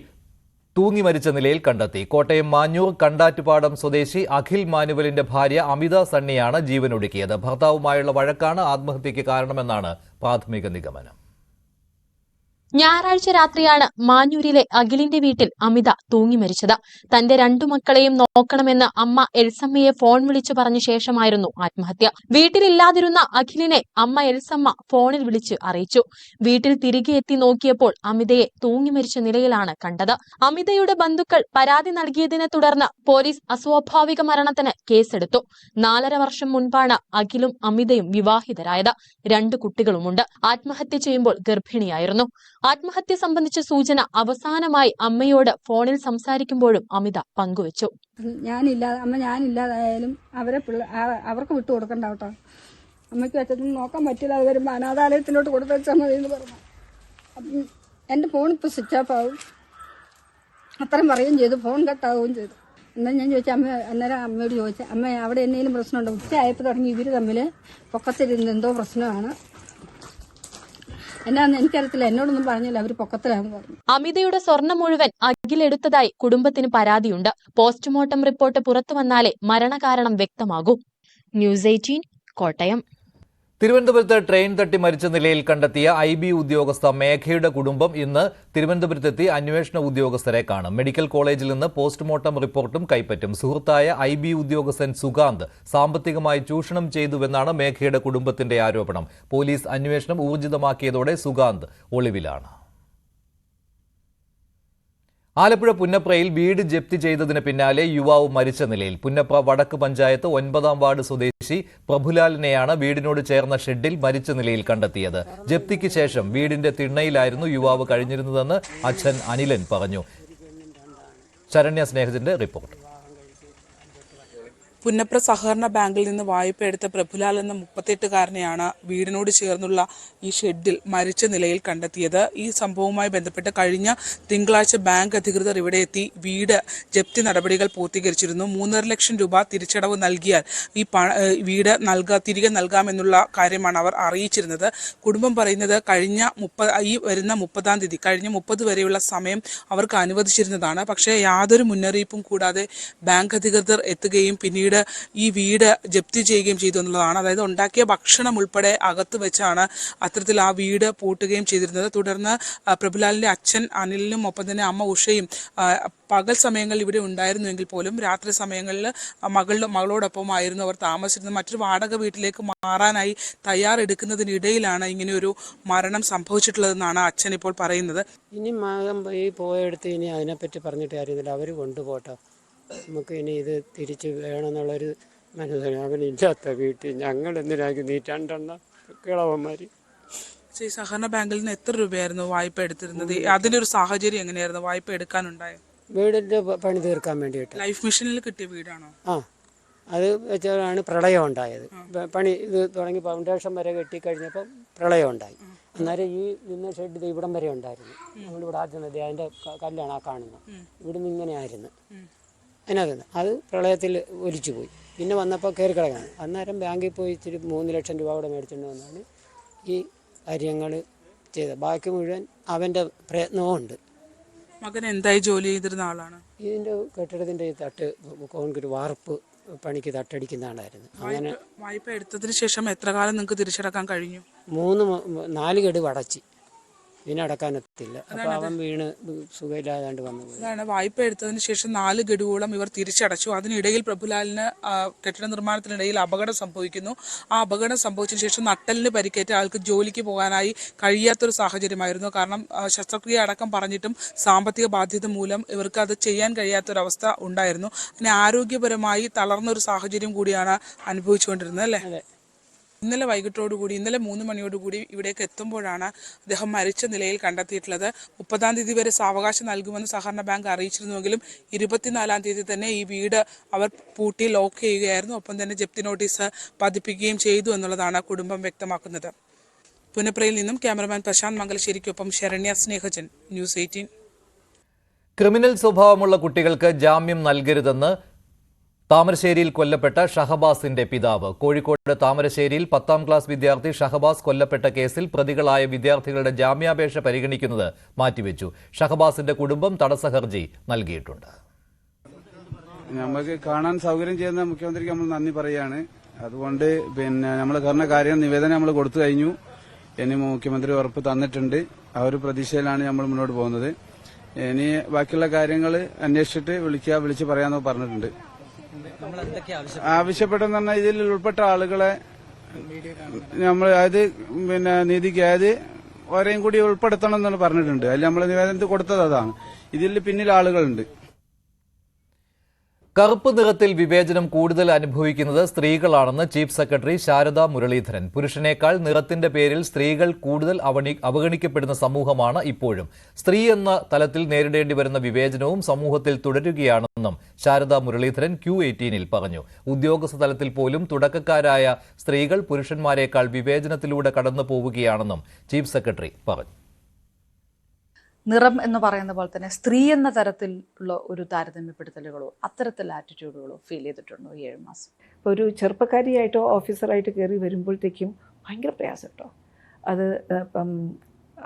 തൂങ്ങി മരിച്ച നിലയിൽ കണ്ടെത്തി. കോട്ടയം മാഞ്ഞൂർ കണ്ടാറ്റുപാടം സ്വദേശി അഖിൽ മാനുവലിന്റെ ഭാര്യ അമിത സണ്ണിയാണ് ജീവനൊടുക്കിയത്. ഭർത്താവുമായുള്ള വഴക്കാണ് ആത്മഹത്യയ്ക്ക് കാരണമെന്നാണ് പ്രാഥമിക നിഗമനം. ഞായറാഴ്ച രാത്രിയാണ് മാഞ്ഞൂരിലെ അഖിലിന്റെ വീട്ടിൽ അമിത തൂങ്ങി മരിച്ചത്. തന്റെ 2 മക്കളെയും നോക്കണമെന്ന് അമ്മ എൽസമ്മയെ ഫോൺ വിളിച്ചു പറഞ്ഞ ശേഷമായിരുന്നു ആത്മഹത്യ. വീട്ടിലില്ലാതിരുന്ന അഖിലിനെ അമ്മ എൽസമ്മ ഫോണിൽ വിളിച്ച് അറിയിച്ചു. വീട്ടിൽ തിരികെ എത്തി നോക്കിയപ്പോൾ അമിതയെ തൂങ്ങി മരിച്ച നിലയിലാണ് കണ്ടത്. അമിതയുടെ ബന്ധുക്കൾ പരാതി നൽകിയതിനെ തുടർന്ന് പോലീസ് അസ്വാഭാവിക മരണത്തിന് കേസെടുത്തു. 4.5 വർഷം മുൻപാണ് അഖിലും അമിതയും വിവാഹിതരായത്. 2 കുട്ടികളുമുണ്ട്. ആത്മഹത്യ ചെയ്യുമ്പോൾ ഗർഭിണിയായിരുന്നു. ആത്മഹത്യ സംബന്ധിച്ച സൂചന അവസാനമായി അമ്മയോട് ഫോണിൽ സംസാരിക്കുമ്പോഴും അമിത പങ്കുവച്ചു. ഞാനില്ലാതായാലും അവർക്ക് വിട്ടുകൊടുക്കണ്ട കേട്ടോ. അമ്മയ്ക്ക് അച്ഛനും നോക്കാൻ പറ്റില്ല. അത് വരുമ്പോൾ അനാഥാലയത്തിലോട്ട് കൊടുത്തുവെച്ചാൽ മതി എന്ന് പറഞ്ഞു. അപ്പം എൻ്റെ ഫോണിപ്പോൾ സ്വിച്ച് ഓഫ് ആവും അത്രയും പറയുകയും ചെയ്തു. ഫോൺ കട്ടാവുകയും ചെയ്തു. എന്നാൽ ഞാൻ ചോദിച്ചാൽ അന്നേരം അമ്മയോട് ചോദിച്ചാൽ അമ്മ അവിടെ എന്തെങ്കിലും പ്രശ്നമുണ്ടോ? ഉച്ചയായപ്പോൾ തുടങ്ങി ഇവർ തമ്മിൽ പൊക്കത്തിരുന്ന് എന്തോ പ്രശ്നമാണ്. എന്നാന്ന് എനിക്കറിയത്തില്ല. എന്നോടൊന്നും പറഞ്ഞില്ല. അവർ പൊക്കത്തിലാണെന്ന് പറഞ്ഞു. അമിതയുടെ സ്വർണം മുഴുവൻ അഖിലെടുത്തതായി കുടുംബത്തിന് പരാതിയുണ്ട്. പോസ്റ്റ്മോർട്ടം റിപ്പോർട്ട് പുറത്തുവന്നാലേ മരണകാരണം വ്യക്തമാകൂ. ന്യൂസ് 18 കോട്ടയം. തിരുവനന്തപുരത്ത് ട്രെയിൻ തട്ടി മരിച്ച നിലയിൽ കണ്ടെത്തിയ IB ഉദ്യോഗസ്ഥ മേഘയുടെ കുടുംബം ഇന്ന് തിരുവനന്തപുരത്തെത്തി അന്വേഷണ ഉദ്യോഗസ്ഥരെ കാണും. മെഡിക്കൽ കോളേജിൽ നിന്ന് പോസ്റ്റ്മോർട്ടം റിപ്പോർട്ടും കൈപ്പറ്റും. സുഹൃത്തായ IB ഉദ്യോഗസ്ഥൻ സുഗാന്ത് സാമ്പത്തികമായി ചൂഷണം ചെയ്തുവെന്നാണ് മേഘയുടെ കുടുംബത്തിന്റെ ആരോപണം. പോലീസ് അന്വേഷണം ഊർജിതമാക്കിയതോടെ സുഗാന്ത് ഒളിവിലാണ്. ആലപ്പുഴ പുന്നപ്രയിൽ വീട് ജപ്തി ചെയ്തതിന് പിന്നാലെ യുവാവ് മരിച്ച നിലയിൽ. പുന്നപ്ര വടക്ക് പഞ്ചായത്ത് 9ാം വാർഡ് സ്വദേശി പ്രഭുലാലിനെയാണ് വീടിനോട് ചേർന്ന ഷെഡിൽ മരിച്ച നിലയിൽ കണ്ടെത്തിയത്. ജപ്തിക്ക് ശേഷം വീടിന്റെ തിണ്ണയിലായിരുന്നു യുവാവ് കഴിഞ്ഞിരുന്നതെന്ന് അച്ഛൻ അനിലൻ പറഞ്ഞു. ശരണ്യ സ്നേഹത്തിന്റെ റിപ്പോർട്ട്. പുന്നപ്ര സഹകരണ ബാങ്കിൽ നിന്ന് വായ്പ എടുത്ത പ്രഭുലാൽ എന്ന 38-കാരനെയാണ് വീടിനോട് ചേർന്നുള്ള ഈ ഷെഡിൽ മരിച്ച നിലയിൽ കണ്ടെത്തിയത്. ഈ സംഭവവുമായി ബന്ധപ്പെട്ട് കഴിഞ്ഞ തിങ്കളാഴ്ച ബാങ്ക് അധികൃതർ ഇവിടെ എത്തി വീട് ജപ്തി നടപടികൾ പൂർത്തീകരിച്ചിരുന്നു. 3.5 ലക്ഷം രൂപ തിരിച്ചടവ് നൽകിയാൽ ഈ വീട് തിരികെ നൽകാമെന്നുള്ള കാര്യമാണ് അവർ അറിയിച്ചിരുന്നത്. കുടുംബം പറയുന്നത് ഈ വരുന്ന 30-ാം തീയതി കഴിഞ്ഞ 30 വരെയുള്ള സമയം അവർക്ക് അനുവദിച്ചിരുന്നതാണ്. പക്ഷേ യാതൊരു മുന്നറിയിപ്പും കൂടാതെ ബാങ്ക് അധികൃതർ എത്തുകയും പിന്നീട് ഈ വീട് ജപ്തി ചെയ്യുകയും ചെയ്തു എന്നുള്ളതാണ്. അതായത് ഉണ്ടാക്കിയ ഭക്ഷണം ഉൾപ്പെടെ അകത്ത് വെച്ചാണ് അത്തരത്തിൽ ആ വീട് പൂട്ടുകയും ചെയ്തിരുന്നത്. തുടർന്ന് പ്രഭുലാലിന്റെ അച്ഛൻ അനിലിനും ഒപ്പം തന്നെ അമ്മ ഉഷയും പകൽ സമയങ്ങളിൽ ഇവിടെ ഉണ്ടായിരുന്നുവെങ്കിൽ പോലും രാത്രി സമയങ്ങളിൽ മകളോടൊപ്പമായിരുന്നു അവർ താമസിച്ചിരുന്നത്. മറ്റൊരു വാടക വീട്ടിലേക്ക് മാറാനായി തയ്യാറെടുക്കുന്നതിനിടയിലാണ് ഇങ്ങനെയൊരു മരണം സംഭവിച്ചിട്ടുള്ളതെന്നാണ് അച്ഛൻ ഇപ്പോൾ പറയുന്നത്. ഇനി മകൻ പോയെടുത്ത് ഇനി അതിനെപ്പറ്റി പറഞ്ഞിട്ട് കാര്യമില്ല. അവർ കൊണ്ടുപോട്ടെ. നമുക്ക് ഇനി ഇത് തിരിച്ച് വേണമെന്നുള്ളൊരു മനസ്സിലായി. അവനില്ലാത്ത വീട്ടിൽ ഞങ്ങൾ എന്തിനാക്കി നീ 2 കിളവന്മാർ. ഈ സഹകരണ ബാങ്കിൽ നിന്ന് എത്ര രൂപയായിരുന്നു വായ്പ എടുത്തിരുന്നത്? അതിന്റെ ഒരു സാഹചര്യം എങ്ങനെയായിരുന്നു വായ്പ എടുക്കാനുണ്ടായത്? വീടിന്റെ പണി തീർക്കാൻ വേണ്ടിയിട്ട്. ലൈഫ് മിഷനിൽ കിട്ടിയ വീടാണോ? അത് വെച്ചാണ് പ്രളയം ഉണ്ടായത്. പണി ഇത് തുടങ്ങി ഫൗണ്ടേഷൻ വരെ കെട്ടിക്കഴിഞ്ഞപ്പോൾ പ്രളയം ഉണ്ടായി. അന്നേരം ഈ നിന്ന ഷെഡ് ഇത് ഇവിടം വരെ ഉണ്ടായിരുന്നു. നമ്മളിവിടെ ആദ്യം നദി അതിൻ്റെ കല്ലാണ് ആ കാണുന്നത്. ഇവിടുന്ന് ഇങ്ങനെ ആയിരുന്നു അതിനകത്ത്. അത് പ്രളയത്തിൽ ഒലിച്ചു പോയി. പിന്നെ വന്നപ്പോൾ കയറി കിടക്കണം. അന്നേരം ബാങ്കിൽ പോയി ഇച്ചിരി 3 ലക്ഷം രൂപ കൂടെ മേടിച്ചുകൊണ്ട് വന്നാണ് ഈ കാര്യങ്ങൾ ചെയ്തത്. ബാക്കി മുഴുവൻ അവൻ്റെ പ്രയത്നവും ഉണ്ട്. മകൻ എന്തായി ജോലി ചെയ്തിരുന്ന ആളാണ്? ഇതിൻ്റെ കെട്ടിടത്തിൻ്റെ തട്ട് കോൺക്രീറ്റ് വാർപ്പ് പണിക്ക് തട്ടടിക്കുന്ന ആളായിരുന്നു. അങ്ങനെ വായ്പ എടുത്തതിന് ശേഷം എത്ര കാലം നിങ്ങൾക്ക് തിരിച്ചടക്കാൻ കഴിഞ്ഞു? 4 ഗഡു അടച്ച് പിന്നെ അടക്കാനെത്തില്ല. അപ്പോൾ അവൻ വീണ് സുഖമില്ലാതാണ്ട് വന്നു. അതാണ് വായ്പ എടുത്തതിന് ശേഷം 4 ഗഡുവോളം ഇവർ തിരിച്ചടച്ചു. അതിനിടയിൽ പ്രഭുലാലിന് കെട്ടിട നിർമ്മാണത്തിനിടയിൽ അപകടം സംഭവിക്കുന്നു. ആ അപകടം സംഭവിച്ചതിന് ശേഷം നട്ടലിന് പരിക്കേറ്റ ആൾക്ക് ജോലിക്ക് പോകാനായി കഴിയാത്തൊരു സാഹചര്യമായിരുന്നു. കാരണം ശസ്ത്രക്രിയ അടക്കം പറഞ്ഞിട്ടും സാമ്പത്തിക ബാധ്യത മൂലം ഇവർക്ക് അത് ചെയ്യാൻ കഴിയാത്തൊരവസ്ഥ ഉണ്ടായിരുന്നു. പിന്നെ ആരോഗ്യപരമായി തളർന്നൊരു സാഹചര്യം കൂടിയാണ് അനുഭവിച്ചുകൊണ്ടിരുന്നത് അല്ലേ? ഇന്നലെ വൈകിട്ടോടുകൂടി ഇന്നലെ 3 മണിയോടുകൂടി ഇവിടേക്ക് എത്തുമ്പോഴാണ് അദ്ദേഹം മരിച്ച നിലയിൽ കണ്ടെത്തിയിട്ടുള്ളത്. 30-ാം തീയതി വരെ സാവകാശം നൽകുമെന്ന് സഹകരണ ബാങ്ക് അറിയിച്ചിരുന്നുവെങ്കിലും 24-ാം തീയതി തന്നെ ഈ വീട് അവർ പൂട്ടി ലോക്ക് ചെയ്യുകയായിരുന്നു. ഒപ്പം തന്നെ ജപ്തി നോട്ടീസ് പതിപ്പിക്കുകയും ചെയ്തു എന്നുള്ളതാണ് കുടുംബം വ്യക്തമാക്കുന്നത്. പുന്നപ്രയിൽ നിന്നും ക്യാമറമാൻ പ്രശാന്ത് മംഗലശ്ശേരിക്കൊപ്പം ശരണ്യ സ്നേഹജൻ, ന്യൂസ് 18. ക്രിമിനൽ സ്വഭാവമുള്ള കുട്ടികൾക്ക് ജാമ്യം നൽകരുതെന്ന് താമരശ്ശേരിയിൽ കൊല്ലപ്പെട്ട ഷഹബാസിന്റെ പിതാവ്. കോഴിക്കോട് താമരശ്ശേരിയിൽ 10ാം ക്ലാസ് വിദ്യാർത്ഥി ഷഹബാസ് കൊല്ലപ്പെട്ട കേസിൽ പ്രതികളായ വിദ്യാർത്ഥികളുടെ ജാമ്യാപേക്ഷ പരിഗണിക്കുന്നത് മാറ്റിവെച്ചു. ഷഹബാസിന്റെ കുടുംബം തടസ്സ ഹർജി നൽകിയിട്ടുണ്ട്. നമുക്ക് കാണാൻ സൗകര്യം ചെയ്യുന്ന മുഖ്യമന്ത്രിക്ക് നമ്മൾ നന്ദി പറയുകയാണ്. അതുകൊണ്ട് നമ്മൾ പറഞ്ഞ കാര്യം നിവേദനം നമ്മൾ കൊടുത്തു കഴിഞ്ഞു. ഇനി മുഖ്യമന്ത്രി ഉറപ്പ് തന്നിട്ടുണ്ട്. ആ ഒരു പ്രതീക്ഷയിലാണ് നമ്മൾ മുന്നോട്ട് പോകുന്നത്. ഇനി ബാക്കിയുള്ള കാര്യങ്ങൾ അന്വേഷിച്ചിട്ട് വിളിച്ച് പറയാമെന്ന് പറഞ്ഞിട്ടുണ്ട്. ആവശ്യപ്പെട്ടെന്ന് പറഞ്ഞാൽ ഇതിൽ ഉൾപ്പെട്ട ആളുകളെ നമ്മൾ അതായത് നീതിക്ക് അതായത് ഓരെയും കൂടി ഉൾപ്പെടുത്തണം എന്നാണ് പറഞ്ഞിട്ടുണ്ട്. അതിൽ നമ്മൾ നിവേദനത്തിൽ കൊടുത്തത് അതാണ്. ഇതിൽ പിന്നിൽ ആളുകളുണ്ട്. കറുപ്പ് നിറത്തിൽ വിവേചനം കൂടുതൽ അനുഭവിക്കുന്നത് സ്ത്രീകളാണെന്ന് ചീഫ് സെക്രട്ടറി ശാരദ മുരളീധരൻ. പുരുഷനേക്കാൾ നിറത്തിന്റെ പേരിൽ സ്ത്രീകൾ കൂടുതൽ അവഗണിക്കപ്പെടുന്ന സമൂഹമാണ് ഇപ്പോഴും. സ്ത്രീ എന്ന തലത്തിൽ നേരിടേണ്ടി വരുന്ന വിവേചനവും സമൂഹത്തിൽ തുടരുകയാണെന്നും ശാരദ മുരളീധരൻ Q18 പറഞ്ഞു. ഉദ്യോഗസ്ഥ തലത്തിൽ പോലും തുടക്കക്കാരായ സ്ത്രീകൾ പുരുഷന്മാരെക്കാൾ വിവേചനത്തിലൂടെ കടന്നു പോവുകയാണെന്നും ചീഫ് സെക്രട്ടറി പറഞ്ഞു. നിറം എന്ന് പറയുന്ന പോലെ തന്നെ സ്ത്രീ എന്ന തരത്തിലുള്ള ഒരു താരതമ്യപ്പെടുത്തലുകളോ അത്തരത്തിലുള്ള ആറ്റിറ്റ്യൂഡുകളോ ഫീൽ ചെയ്തിട്ടുണ്ടോ ഈ 7 മാസം? ഇപ്പോൾ ഒരു ചെറുപ്പക്കാരിയായിട്ടോ ഓഫീസറായിട്ട് കയറി വരുമ്പോഴത്തേക്കും ഭയങ്കര പ്രയാസം കേട്ടോ. അത്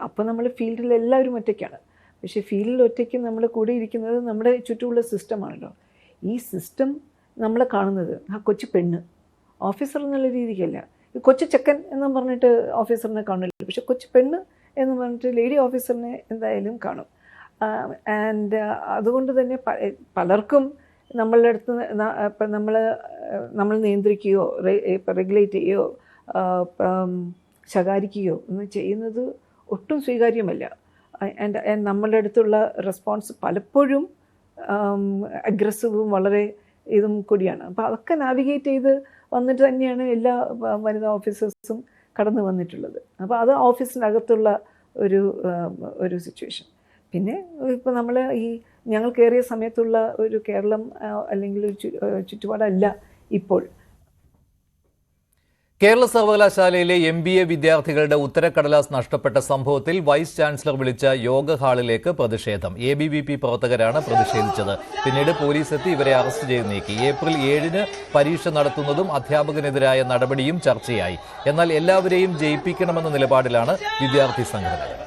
അപ്പം നമ്മൾ ഫീൽഡിൽ എല്ലാവരും ഒറ്റയ്ക്കാണ്. പക്ഷേ ഫീൽഡിൽ ഒറ്റയ്ക്ക് നമ്മൾ കൂടെ ഇരിക്കുന്നത് നമ്മുടെ ചുറ്റുമുള്ള സിസ്റ്റമാണല്ലോ. ഈ സിസ്റ്റം നമ്മളെ കാണുന്നത് ആ കൊച്ചു പെണ്ണ് ഓഫീസർ എന്നുള്ള രീതിക്കല്ല. ഈ കൊച്ചു ചെക്കൻ എന്ന് പറഞ്ഞിട്ട് ഓഫീസറിനെ കാണില്ല. പക്ഷെ കൊച്ചു പെണ്ണ് എന്ന് പറഞ്ഞിട്ട് ലേഡി ഓഫീസറിനെ എന്തായാലും കാണും. ആൻഡ് അതുകൊണ്ട് തന്നെ പലർക്കും നമ്മളുടെ അടുത്ത് ഇപ്പം നമ്മൾ നിയന്ത്രിക്കുകയോ റെഗുലേറ്റ് ചെയ്യുകയോ ശകാരിക്കുകയോ ഒന്നും ചെയ്യുന്നത് ഒട്ടും സ്വീകാര്യമല്ല. ആൻഡ് നമ്മളുടെ അടുത്തുള്ള റെസ്പോൺസ് പലപ്പോഴും അഗ്രസീവും വളരെ ഇതും കൂടിയാണ്. അപ്പോൾ അതൊക്കെ നാവിഗേറ്റ് ചെയ്ത് വന്നിട്ട് തന്നെയാണ് എല്ലാ വനിതാ ഓഫീസേഴ്സും കടന്നു വന്നിട്ടുള്ളത്. അപ്പോൾ അത് ഓഫീസിനകത്തുള്ള ഒരു സിറ്റുവേഷൻ. പിന്നെ ഇപ്പോൾ നമ്മൾ ഞങ്ങൾ കയറിയ സമയത്തുള്ള ഒരു കേരളം അല്ലെങ്കിൽ ഒരു ചുറ്റുപാടല്ല ഇപ്പോൾ. കേരള സർവകലാശാലയിലെ MBA വിദ്യാർത്ഥികളുടെ ഉത്തരക്കടലാസ് നഷ്ടപ്പെട്ട സംഭവത്തിൽ വൈസ് ചാൻസലർ വിളിച്ച യോഗ ഹാളിലേക്ക് പ്രതിഷേധം. ABVP പ്രവർത്തകരാണ് പ്രതിഷേധിച്ചത്. പിന്നീട് പോലീസ് എത്തി ഇവരെ അറസ്റ്റ് ചെയ്ത് നീക്കി. ഏപ്രിൽ 7-ന് പരീക്ഷ നടത്തുന്നതും അധ്യാപകനെതിരായ നടപടിയും ചർച്ചയായി. എന്നാൽ എല്ലാവരെയും ജയിപ്പിക്കണമെന്ന നിലപാടിലാണ് വിദ്യാർത്ഥി സംഘടനകൾ.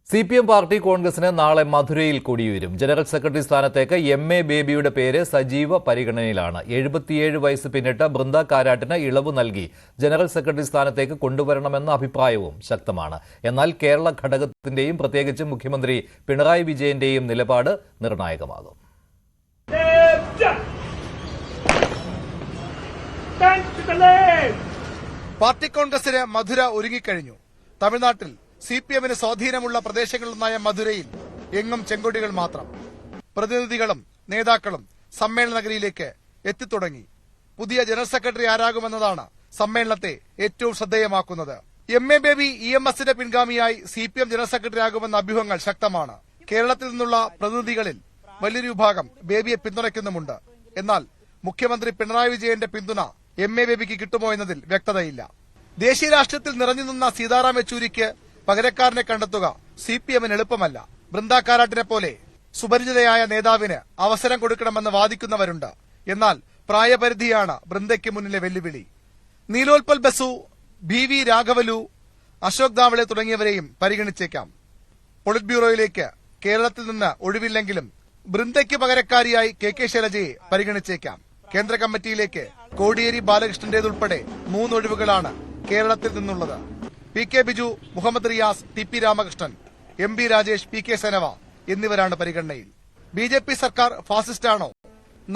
CPM പാർട്ടി കോൺഗ്രസിന് നാളെ മധുരയിൽ കൊടിയുയരും. ജനറൽ സെക്രട്ടറി സ്ഥാനത്തേക്ക് MA ബേബിയുടെ പേര് സജീവ പരിഗണനയിലാണ്. 77 വയസ്സ് പിന്നിട്ട ബൃന്ദ കാരാട്ടിന് ഇളവ് നൽകി ജനറൽ സെക്രട്ടറി സ്ഥാനത്തേക്ക് കൊണ്ടുവരണമെന്ന അഭിപ്രായവും ശക്തമാണ്. എന്നാൽ കേരള ഘടകത്തിന്റെയും പ്രത്യേകിച്ച് മുഖ്യമന്ത്രി പിണറായി വിജയന്റെയും നിലപാട് നിർണായകമാകും. പാർട്ടി കോൺഗ്രസിന് മധുര ഒരുങ്ങിക്കഴിഞ്ഞു. തമിഴ്നാട്ടിൽ CPMന് സ്വാധീനമുള്ള പ്രദേശങ്ങളിലൊന്നായ മധുരയിൽ എങ്ങും ചെങ്കൊടികൾ മാത്രം. പ്രതിനിധികളും നേതാക്കളും സമ്മേളന നഗരിയിലേക്ക് എത്തിത്തുടങ്ങി. പുതിയ ജനറൽ സെക്രട്ടറി ആരാകുമെന്നതാണ് സമ്മേളനത്തെ ഏറ്റവും ശ്രദ്ധേയമാക്കുന്നത്. MA ബേബി EMSന്റെ പിൻഗാമിയായി CPM ജനറൽ സെക്രട്ടറി ആകുമെന്ന അഭ്യൂഹങ്ങൾ ശക്തമാണ്. കേരളത്തിൽ നിന്നുള്ള പ്രതിനിധികളിൽ വലിയൊരു വിഭാഗം ബേബിയെ പിന്തുണയ്ക്കുന്നുമുണ്ട്. എന്നാൽ മുഖ്യമന്ത്രി പിണറായി വിജയന്റെ പിന്തുണ MA ബേബിക്ക് കിട്ടുമോ എന്നതിൽ വ്യക്തതയില്ല. ദേശീയ രാഷ്ട്രീയത്തിൽ നിറഞ്ഞു നിന്ന സീതാറാം യെച്ചൂരിക്ക് പകരക്കാരനെ കണ്ടെത്തുക CPMന് എളുപ്പമല്ല. ബൃന്ദ കാരാട്ടിനെ പോലെ സുപരിചിതയായ നേതാവിന് അവസരം കൊടുക്കണമെന്ന് വാദിക്കുന്നവരുണ്ട്. എന്നാൽ പ്രായപരിധിയാണ് ബൃന്ദയ്ക്ക് മുന്നിലെ വെല്ലുവിളി. നീലോൽപൽ ബസു, BV രാഘവലു, അശോക് ദാവളെ തുടങ്ങിയവരെയും പരിഗണിച്ചേക്കാം. പൊളിറ്റ് ബ്യൂറോയിലേക്ക് കേരളത്തിൽ നിന്ന് ഒഴിവില്ലെങ്കിലും ബൃന്ദയ്ക്ക് പകരക്കാരിയായി KK ശൈലജയെ പരിഗണിച്ചേക്കാം. കേന്ദ്ര കമ്മിറ്റിയിലേക്ക് കോടിയേരി ബാലകൃഷ്ണന്റേതുൾപ്പെടെ 3 ഒഴിവുകളാണ് കേരളത്തിൽ നിന്നുള്ളത്. PK Biju, Muhammad Riyas, TP Ramakrishnan, MB Rajesh, PK സനവ എന്നിവരാണ് പരിഗണനയിൽ. BJP സർക്കാർ ഫാസിസ്റ്റാണോ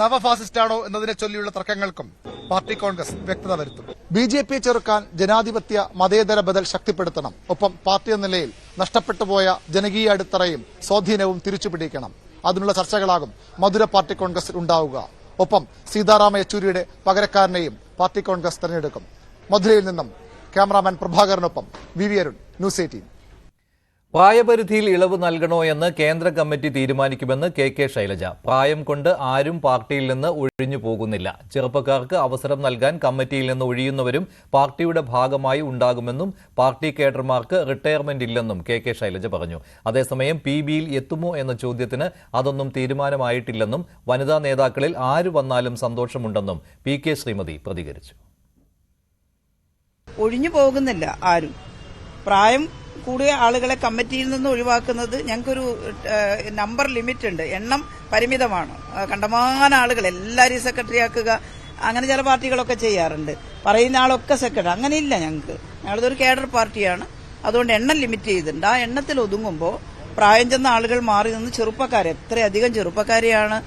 നവഫാസിസ്റ്റാണോ എന്നതിനെ ചൊല്ലിയുള്ള തർക്കങ്ങൾക്കും പാർട്ടി കോൺഗ്രസ് വ്യക്തത വരുത്തും. BJP ചെറുക്കാൻ ജനാധിപത്യ മതേതര ബദൽ ശക്തിപ്പെടുത്തണം. ഒപ്പം പാർട്ടി എന്ന നിലയിൽ നഷ്ടപ്പെട്ടുപോയ ജനകീയ അടിത്തറയും സ്വാധീനവും തിരിച്ചുപിടിക്കണം. അതിനുള്ള ചർച്ചകളാകും മധുര പാർട്ടി കോൺഗ്രസിൽ ഉണ്ടാവുക. ഒപ്പം സീതാറാമ യെച്ചൂരിയുടെ പകരക്കാരനെയും പാർട്ടി കോൺഗ്രസ് തെരഞ്ഞെടുക്കും. മധുരയിൽ നിന്നും ക്യാമറാമാൻ പ്രഭാകരനൊപ്പം VV അരുൺ, ന്യൂസ് 18. പ്രായപരിധിയിൽ ഇളവ് നൽകണോ എന്ന് കേന്ദ്ര കമ്മിറ്റി തീരുമാനിക്കുമെന്ന് KK ശൈലജ. പ്രായം കൊണ്ട് ആരും പാർട്ടിയിൽ നിന്ന് ഒഴിഞ്ഞു പോകുന്നില്ല. ചെറുപ്പക്കാർക്ക് അവസരം നൽകാൻ കമ്മിറ്റിയിൽ നിന്ന് ഒഴിയുന്നവരും പാർട്ടിയുടെ ഭാഗമായി ഉണ്ടാകുമെന്നും പാർട്ടി കേഡർമാർക്ക് റിട്ടയർമെന്റ് ഇല്ലെന്നും KK ശൈലജ പറഞ്ഞു. അതേസമയം PBയിൽ എത്തുമോ എന്ന ചോദ്യത്തിന് അതൊന്നും തീരുമാനമായിട്ടില്ലെന്നും വനിതാ നേതാക്കളിൽ ആര് വന്നാലും സന്തോഷമുണ്ടെന്നും PK ശ്രീമതി പ്രതികരിച്ചു. ഒഴിഞ്ഞു പോകുന്നില്ല ആരും. പ്രായം കൂടിയ ആളുകളെ കമ്മിറ്റിയിൽ നിന്ന് ഒഴിവാക്കുന്നത് ഞങ്ങൾക്കൊരു നമ്പർ ലിമിറ്റ് ഉണ്ട്, എണ്ണം പരിമിതമാണ്. കണ്ടമാന ആളുകൾ എല്ലാവരെയും സെക്രട്ടറി ആക്കുക, അങ്ങനെ ചില പാർട്ടികളൊക്കെ ചെയ്യാറുണ്ട്. പറയുന്ന ആളൊക്കെ സെക്രട്ടറി, അങ്ങനെയില്ല ഞങ്ങൾക്ക്. ഞങ്ങളതൊരു കേഡർ പാർട്ടിയാണ്, അതുകൊണ്ട് എണ്ണം ലിമിറ്റ് ചെയ്തിട്ടുണ്ട്. ആ എണ്ണത്തിൽ ഒതുങ്ങുമ്പോൾ പ്രായം ചെന്ന ആളുകൾ മാറി നിന്ന് ചെറുപ്പക്കാർ, എത്രയധികം ചെറുപ്പക്കാരെയാണ്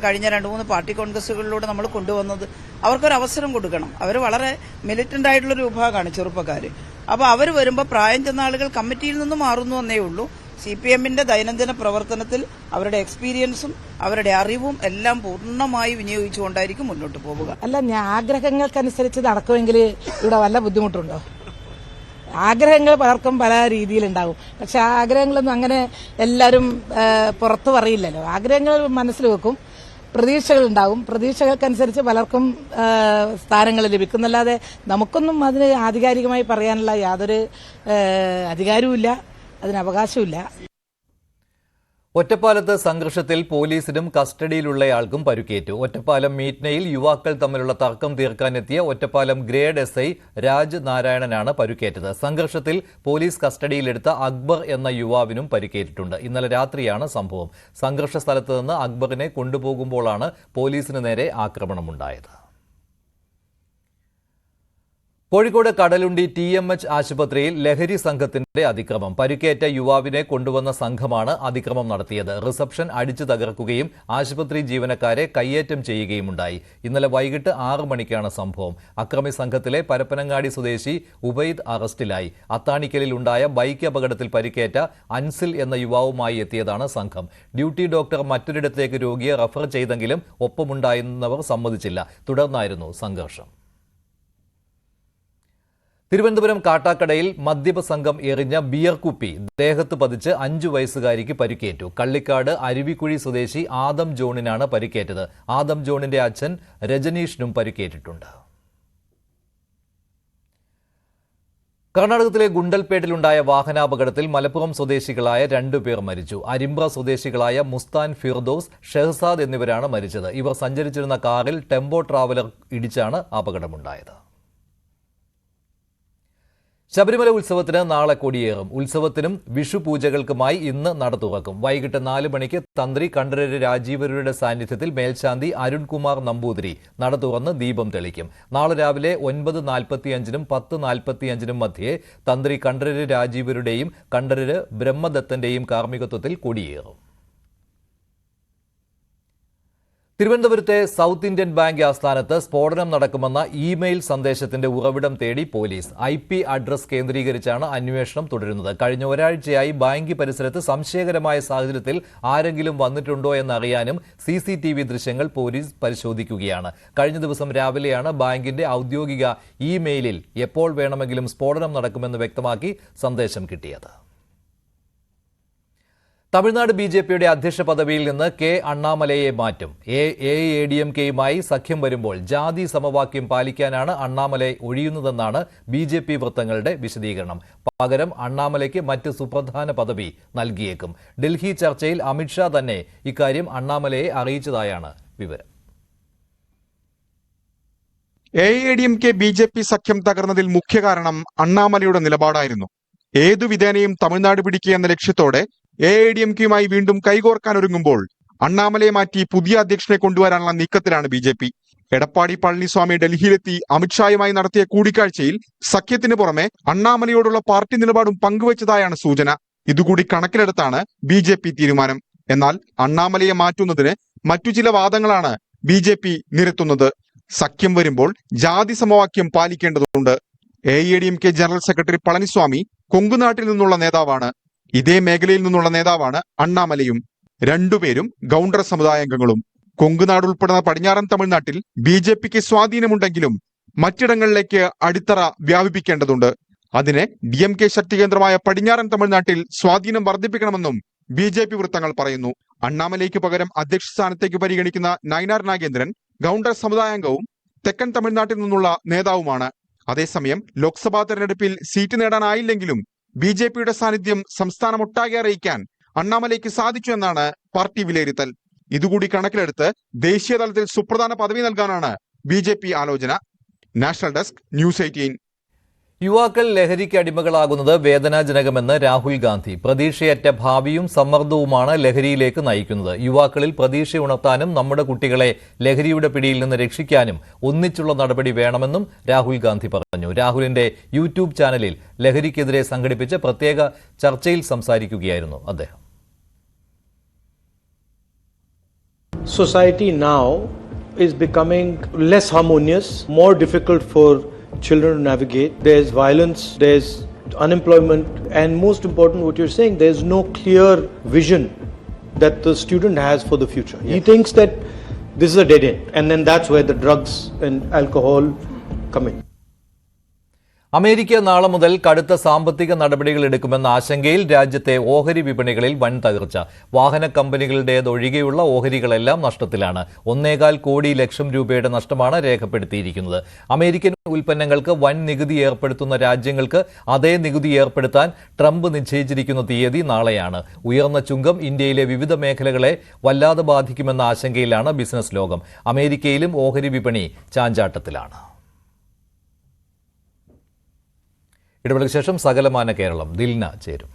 കഴിഞ്ഞ 2-3 പാർട്ടി കോൺഗ്രസുകളിലൂടെ നമ്മൾ കൊണ്ടുവന്നത്. അവർക്കൊരു അവസരം കൊടുക്കണം. അവർ വളരെ മിലിറ്റന്റ് ആയിട്ടുള്ളൊരു വിഭാഗമാണ് ചെറുപ്പക്കാർ. അപ്പോൾ അവർ വരുമ്പോൾ പ്രായം ചെന്ന ആളുകൾ കമ്മിറ്റിയിൽ നിന്ന് മാറുന്നു എന്നേ ഉള്ളൂ. CPMന്റെ ദൈനംദിന പ്രവർത്തനത്തിൽ അവരുടെ എക്സ്പീരിയൻസും അവരുടെ അറിവും എല്ലാം പൂർണ്ണമായി വിനിയോഗിച്ചുകൊണ്ടായിരിക്കും മുന്നോട്ട് പോവുക. അല്ല, ഞാൻ ആഗ്രഹങ്ങൾക്കനുസരിച്ച് നടക്കുമെങ്കിൽ ഇവിടെ വല്ല ബുദ്ധിമുട്ടുണ്ടോ? ആഗ്രഹങ്ങൾ പലർക്കും പല രീതിയിലുണ്ടാവും. പക്ഷെ ആ ആഗ്രഹങ്ങളൊന്നും അങ്ങനെ എല്ലാവരും പുറത്തു പറയില്ലല്ലോ. ആഗ്രഹങ്ങൾ മനസ്സിൽ വെക്കും, പ്രതീക്ഷകളുണ്ടാവും. പ്രതീക്ഷകൾക്കനുസരിച്ച് പലർക്കും സ്ഥാനങ്ങൾ ലഭിക്കുന്നല്ലാതെ നമുക്കൊന്നും അതിന് ആധികാരികമായി പറയാനുള്ള യാതൊരു അധികാരവുമില്ല, അതിന് അവകാശമില്ല. ഒറ്റപ്പാലത്ത് സംഘർഷത്തിൽ പോലീസിനും കസ്റ്റഡിയിലുള്ളയാൾക്കും പരുക്കേറ്റു. ഒറ്റപ്പാലം മീറ്റ്നയിൽ യുവാക്കൾ തമ്മിലുള്ള തർക്കം തീർക്കാനെത്തിയ ഒറ്റപ്പാലം ഗ്രേഡ് SI രാജ് നാരായണനാണ് പരുക്കേറ്റത്. സംഘർഷത്തിൽ പോലീസ് കസ്റ്റഡിയിലെടുത്ത അക്ബർ എന്ന യുവാവിനും പരുക്കേറ്റിട്ടുണ്ട്. ഇന്നലെ രാത്രിയാണ് സംഭവം. സംഘർഷ സ്ഥലത്ത് നിന്ന് അക്ബറിനെ കൊണ്ടുപോകുമ്പോഴാണ് പോലീസിന് നേരെ ആക്രമണമുണ്ടായത്. കോഴിക്കോട് കടലുണ്ടി TMH ആശുപത്രിയിൽ ലഹരി സംഘത്തിന്റെ അതിക്രമം. പരിക്കേറ്റ യുവാവിനെ കൊണ്ടുവന്ന സംഘമാണ് അതിക്രമം നടത്തിയത്. റിസപ്ഷൻ അടിച്ചു തകർക്കുകയും ആശുപത്രി ജീവനക്കാരെ കയ്യേറ്റം ചെയ്യുകയുമുണ്ടായി. ഇന്നലെ വൈകിട്ട് 6 മണിക്കാണ് സംഭവം. അക്രമി സംഘത്തിലെ പരപ്പനങ്ങാടി സ്വദേശി ഉബൈദ് അറസ്റ്റിലായി. അത്താണിക്കലിലുണ്ടായ ബൈക്ക് അപകടത്തിൽ പരിക്കേറ്റ അൻസിൽ എന്ന യുവാവുമായി എത്തിയതാണ് സംഘം. ഡ്യൂട്ടി ഡോക്ടർ മറ്റൊരിടത്തേക്ക് രോഗിയെ റഫർ ചെയ്തെങ്കിലും ഒപ്പമുണ്ടായിരുന്നവർ സമ്മതിച്ചില്ല. തുടർന്നായിരുന്നു സംഘർഷം. തിരുവനന്തപുരം കാട്ടാക്കടയിൽ മദ്യപ സംഘം എറിഞ്ഞ ബിയർ കുപ്പി ദേഹത്ത് പതിച്ച് 5 വയസ്സുകാരിക്ക് പരിക്കേറ്റു. കള്ളിക്കാട് അരുവിക്കുഴി സ്വദേശി ആദം ജോണിനാണ് പരിക്കേറ്റത്. ആദം ജോണിന്റെ അച്ഛൻ രജനീഷിനും പരിക്കേറ്റിട്ടുണ്ട്. കർണാടകത്തിലെ ഗുണ്ടൽപേട്ടിലുണ്ടായ വാഹനാപകടത്തിൽ മലപ്പുറം സ്വദേശികളായ 2 പേർ മരിച്ചു. അരിമ്പ്ര സ്വദേശികളായ മുസ്താൻ ഫിർദോസ്, ഷെഹസാദ് എന്നിവരാണ് മരിച്ചത്. ഇവർ സഞ്ചരിച്ചിരുന്ന കാറിൽ ടെമ്പോ ട്രാവലർ ഇടിച്ചാണ് അപകടമുണ്ടായത്. ശബരിമല ഉത്സവത്തിന് നാളെ കൊടിയേറും. ഉത്സവത്തിനും വിഷു പൂജകൾക്കുമായി ഇന്ന് നട തുറക്കും. വൈകിട്ട് 4 മണിക്ക് തന്ത്രി കണ്ഠരര് രാജീവരുടെ സാന്നിധ്യത്തിൽ മേൽശാന്തി അരുൺകുമാർ നമ്പൂതിരി നട തുറന്ന് ദീപം തെളിക്കും. നാളെ രാവിലെ 9:45-നും 10:45-നും മധ്യേ തന്ത്രി കണ്ഠരര് രാജീവരുടെയും കണ്ഠരര് ബ്രഹ്മദത്തന്റെയും കാർമ്മികത്വത്തിൽ കൊടിയേറും. തിരുവനന്തപുരത്തെ സൗത്ത് ഇന്ത്യൻ ബാങ്ക് ആസ്ഥാനത്ത് സ്ഫോടനം നടക്കുമെന്ന ഇമെയിൽ സന്ദേശത്തിന്റെ ഉറവിടം തേടി പോലീസ്. IP അഡ്രസ് കേന്ദ്രീകരിച്ചാണ് അന്വേഷണം തുടരുന്നത്. കഴിഞ്ഞ ഒരാഴ്ചയായി ബാങ്ക് പരിസരത്ത് സംശയകരമായ സാഹചര്യത്തിൽ ആരെങ്കിലും വന്നിട്ടുണ്ടോ എന്നറിയാനും CCTV ദൃശ്യങ്ങൾ പോലീസ് പരിശോധിക്കുകയാണ്. കഴിഞ്ഞ ദിവസം രാവിലെയാണ് ബാങ്കിന്റെ ഔദ്യോഗിക ഇമെയിലിൽ എപ്പോൾ വേണമെങ്കിലും സ്ഫോടനം നടക്കുമെന്ന് വ്യക്തമാക്കി സന്ദേശം കിട്ടിയത്. തമിഴ്നാട് BJPയുടെ അധ്യക്ഷ പദവിയിൽ നിന്ന് K. അണ്ണാമലയെ മാറ്റും. AADMKയുമായി സഖ്യം വരുമ്പോൾ ജാതി സമവാക്യം പാലിക്കാനാണ് അണ്ണാമലൈ ഒഴിയുന്നതെന്നാണ് BJP വൃത്തങ്ങളുടെ വിശദീകരണം. പകരം അണ്ണാമലയ്ക്ക് മറ്റ് സുപ്രധാന പദവി നൽകിയേക്കും. ഡൽഹി ചർച്ചയിൽ അമിത്ഷാ തന്നെ ഇക്കാര്യം അണ്ണാമലയെ അറിയിച്ചതായാണ് വിവരം. AADMK BJP സഖ്യം തകർന്നതിൽ മുഖ്യ കാരണം അണ്ണാമലയുടെ നിലപാടായിരുന്നു. ഏതു വിധേനയും തമിഴ്നാട് പിടിക്കുക എന്ന ലക്ഷ്യത്തോടെ AADMKയുമായി വീണ്ടും കൈകോർക്കാനൊരുങ്ങുമ്പോൾ അണ്ണാമലയെ മാറ്റി പുതിയ അധ്യക്ഷനെ കൊണ്ടുവരാനുള്ള നീക്കത്തിലാണ് BJP. എടപ്പാടി പളനിസ്വാമി ഡൽഹിയിലെത്തി അമിത്ഷായുമായി നടത്തിയ കൂടിക്കാഴ്ചയിൽ സഖ്യത്തിന് പുറമെ അണ്ണാമലയോടുള്ള പാർട്ടി നിലപാടും പങ്കുവച്ചതായാണ് സൂചന. ഇതുകൂടി കണക്കിലെടുത്താണ് BJP തീരുമാനം. എന്നാൽ അണ്ണാമലയെ മാറ്റുന്നതിന് മറ്റു ചില വാദങ്ങളാണ് BJP നിരത്തുന്നത്. സഖ്യം വരുമ്പോൾ ജാതി സമവാക്യം പാലിക്കേണ്ടതുണ്ട്. AADMK ജനറൽ സെക്രട്ടറി പളനിസ്വാമി കൊങ്കുനാട്ടിൽ നിന്നുള്ള നേതാവാണ്. ഇതേ മേഖലയിൽ നിന്നുള്ള നേതാവാണ് അണ്ണാമലയും. രണ്ടുപേരും ഗൗണ്ടർ സമുദായാംഗങ്ങളും. കൊങ്കുനാട് ഉൾപ്പെടുന്ന പടിഞ്ഞാറൻ തമിഴ്നാട്ടിൽ BJPക്ക് സ്വാധീനമുണ്ടെങ്കിലും മറ്റിടങ്ങളിലേക്ക് അടിത്തറ വ്യാപിപ്പിക്കേണ്ടതുണ്ട്. അതിന് DMK ശക്തി കേന്ദ്രമായ പടിഞ്ഞാറൻ തമിഴ്നാട്ടിൽ സ്വാധീനം വർദ്ധിപ്പിക്കണമെന്നും BJP വൃത്തങ്ങൾ പറയുന്നു. അണ്ണാമലയ്ക്ക് പകരം അധ്യക്ഷ സ്ഥാനത്തേക്ക് പരിഗണിക്കുന്ന നയനാർ നാഗേന്ദ്രൻ ഗൗണ്ടർ സമുദായാംഗവും തെക്കൻ തമിഴ്നാട്ടിൽ നിന്നുള്ള നേതാവുമാണ്. അതേസമയം ലോക്സഭാ തെരഞ്ഞെടുപ്പിൽ സീറ്റ് നേടാനായില്ലെങ്കിലും BJPയുടെ സാന്നിധ്യം സംസ്ഥാനമൊട്ടാകെ അറിയിക്കാൻ അണ്ണാമലയ്ക്ക് സാധിച്ചു എന്നാണ് പാർട്ടി വിലയിരുത്തൽ. ഇതുകൂടി കണക്കിലെടുത്ത് ദേശീയ തലത്തിൽ സുപ്രധാന പദവി നൽകാനാണ് BJP ആലോചന. National desk, News 18. യുവാക്കൾ ലഹരിക്ക് അടിമകളാകുന്നത് വേദനാജനകമെന്ന് രാഹുൽ ഗാന്ധി. പ്രതീക്ഷയറ്റ ഭാവിയും സമ്മർദ്ദവുമാണ് ലഹരിയിലേക്ക് നയിക്കുന്നത്. യുവാക്കളിൽ പ്രതീക്ഷ ഉണർത്താനും നമ്മുടെ കുട്ടികളെ ലഹരിയുടെ പിടിയിൽ നിന്ന് രക്ഷിക്കാനും ഒന്നിച്ചുള്ള നടപടി വേണമെന്നും രാഹുൽ ഗാന്ധി പറഞ്ഞു. രാഹുലിന്റെ യൂട്യൂബ് ചാനലിൽ ലഹരിക്കെതിരെ സംഘടിപ്പിച്ച പ്രത്യേക ചർച്ചയിൽ സംസാരിക്കുകയായിരുന്നു അദ്ദേഹം. Society now is becoming less harmonious, more difficult for children to navigate. There's violence, there's unemployment, and most important, what you're saying, there's no clear vision that the student has for the future. He thinks that this is a dead end, and then that's where the drugs and alcohol come in. America നാളെ മുതൽ കടുത്ത സാമ്പത്തിക നടപടികൾ എടുക്കുമെന്ന ആശങ്കയിൽ രാജ്യത്തെ ഓഹരി വിപണികളിൽ വൻ തകർച്ച. വാഹന കമ്പനികളുടേതൊഴികെയുള്ള ഓഹരികളെല്ലാം നഷ്ടത്തിലാണ്. 1.25 കോടി ലക്ഷം രൂപയുടെ നഷ്ടമാണ് രേഖപ്പെടുത്തിയിരിക്കുന്നത്. അമേരിക്കൻ ഉൽപ്പന്നങ്ങൾക്ക് വൻ നികുതി ഏർപ്പെടുത്തുന്ന രാജ്യങ്ങൾക്ക് അതേ നികുതി ഏർപ്പെടുത്താൻ ട്രംപ് നിശ്ചയിച്ചിരിക്കുന്ന തീയതി നാളെയാണ്. ഉയർന്ന ചുങ്കം ഇന്ത്യയിലെ വിവിധ മേഖലകളെ വല്ലാതെ ബാധിക്കുമെന്ന ആശങ്കയിലാണ് ബിസിനസ് ലോകം. അമേരിക്കയിലും ഓഹരി വിപണി ചാഞ്ചാട്ടത്തിലാണ്. ഇടവേളയ്ക്ക് ശേഷം സകലമാന കേരളം ദിൽന ചേരും.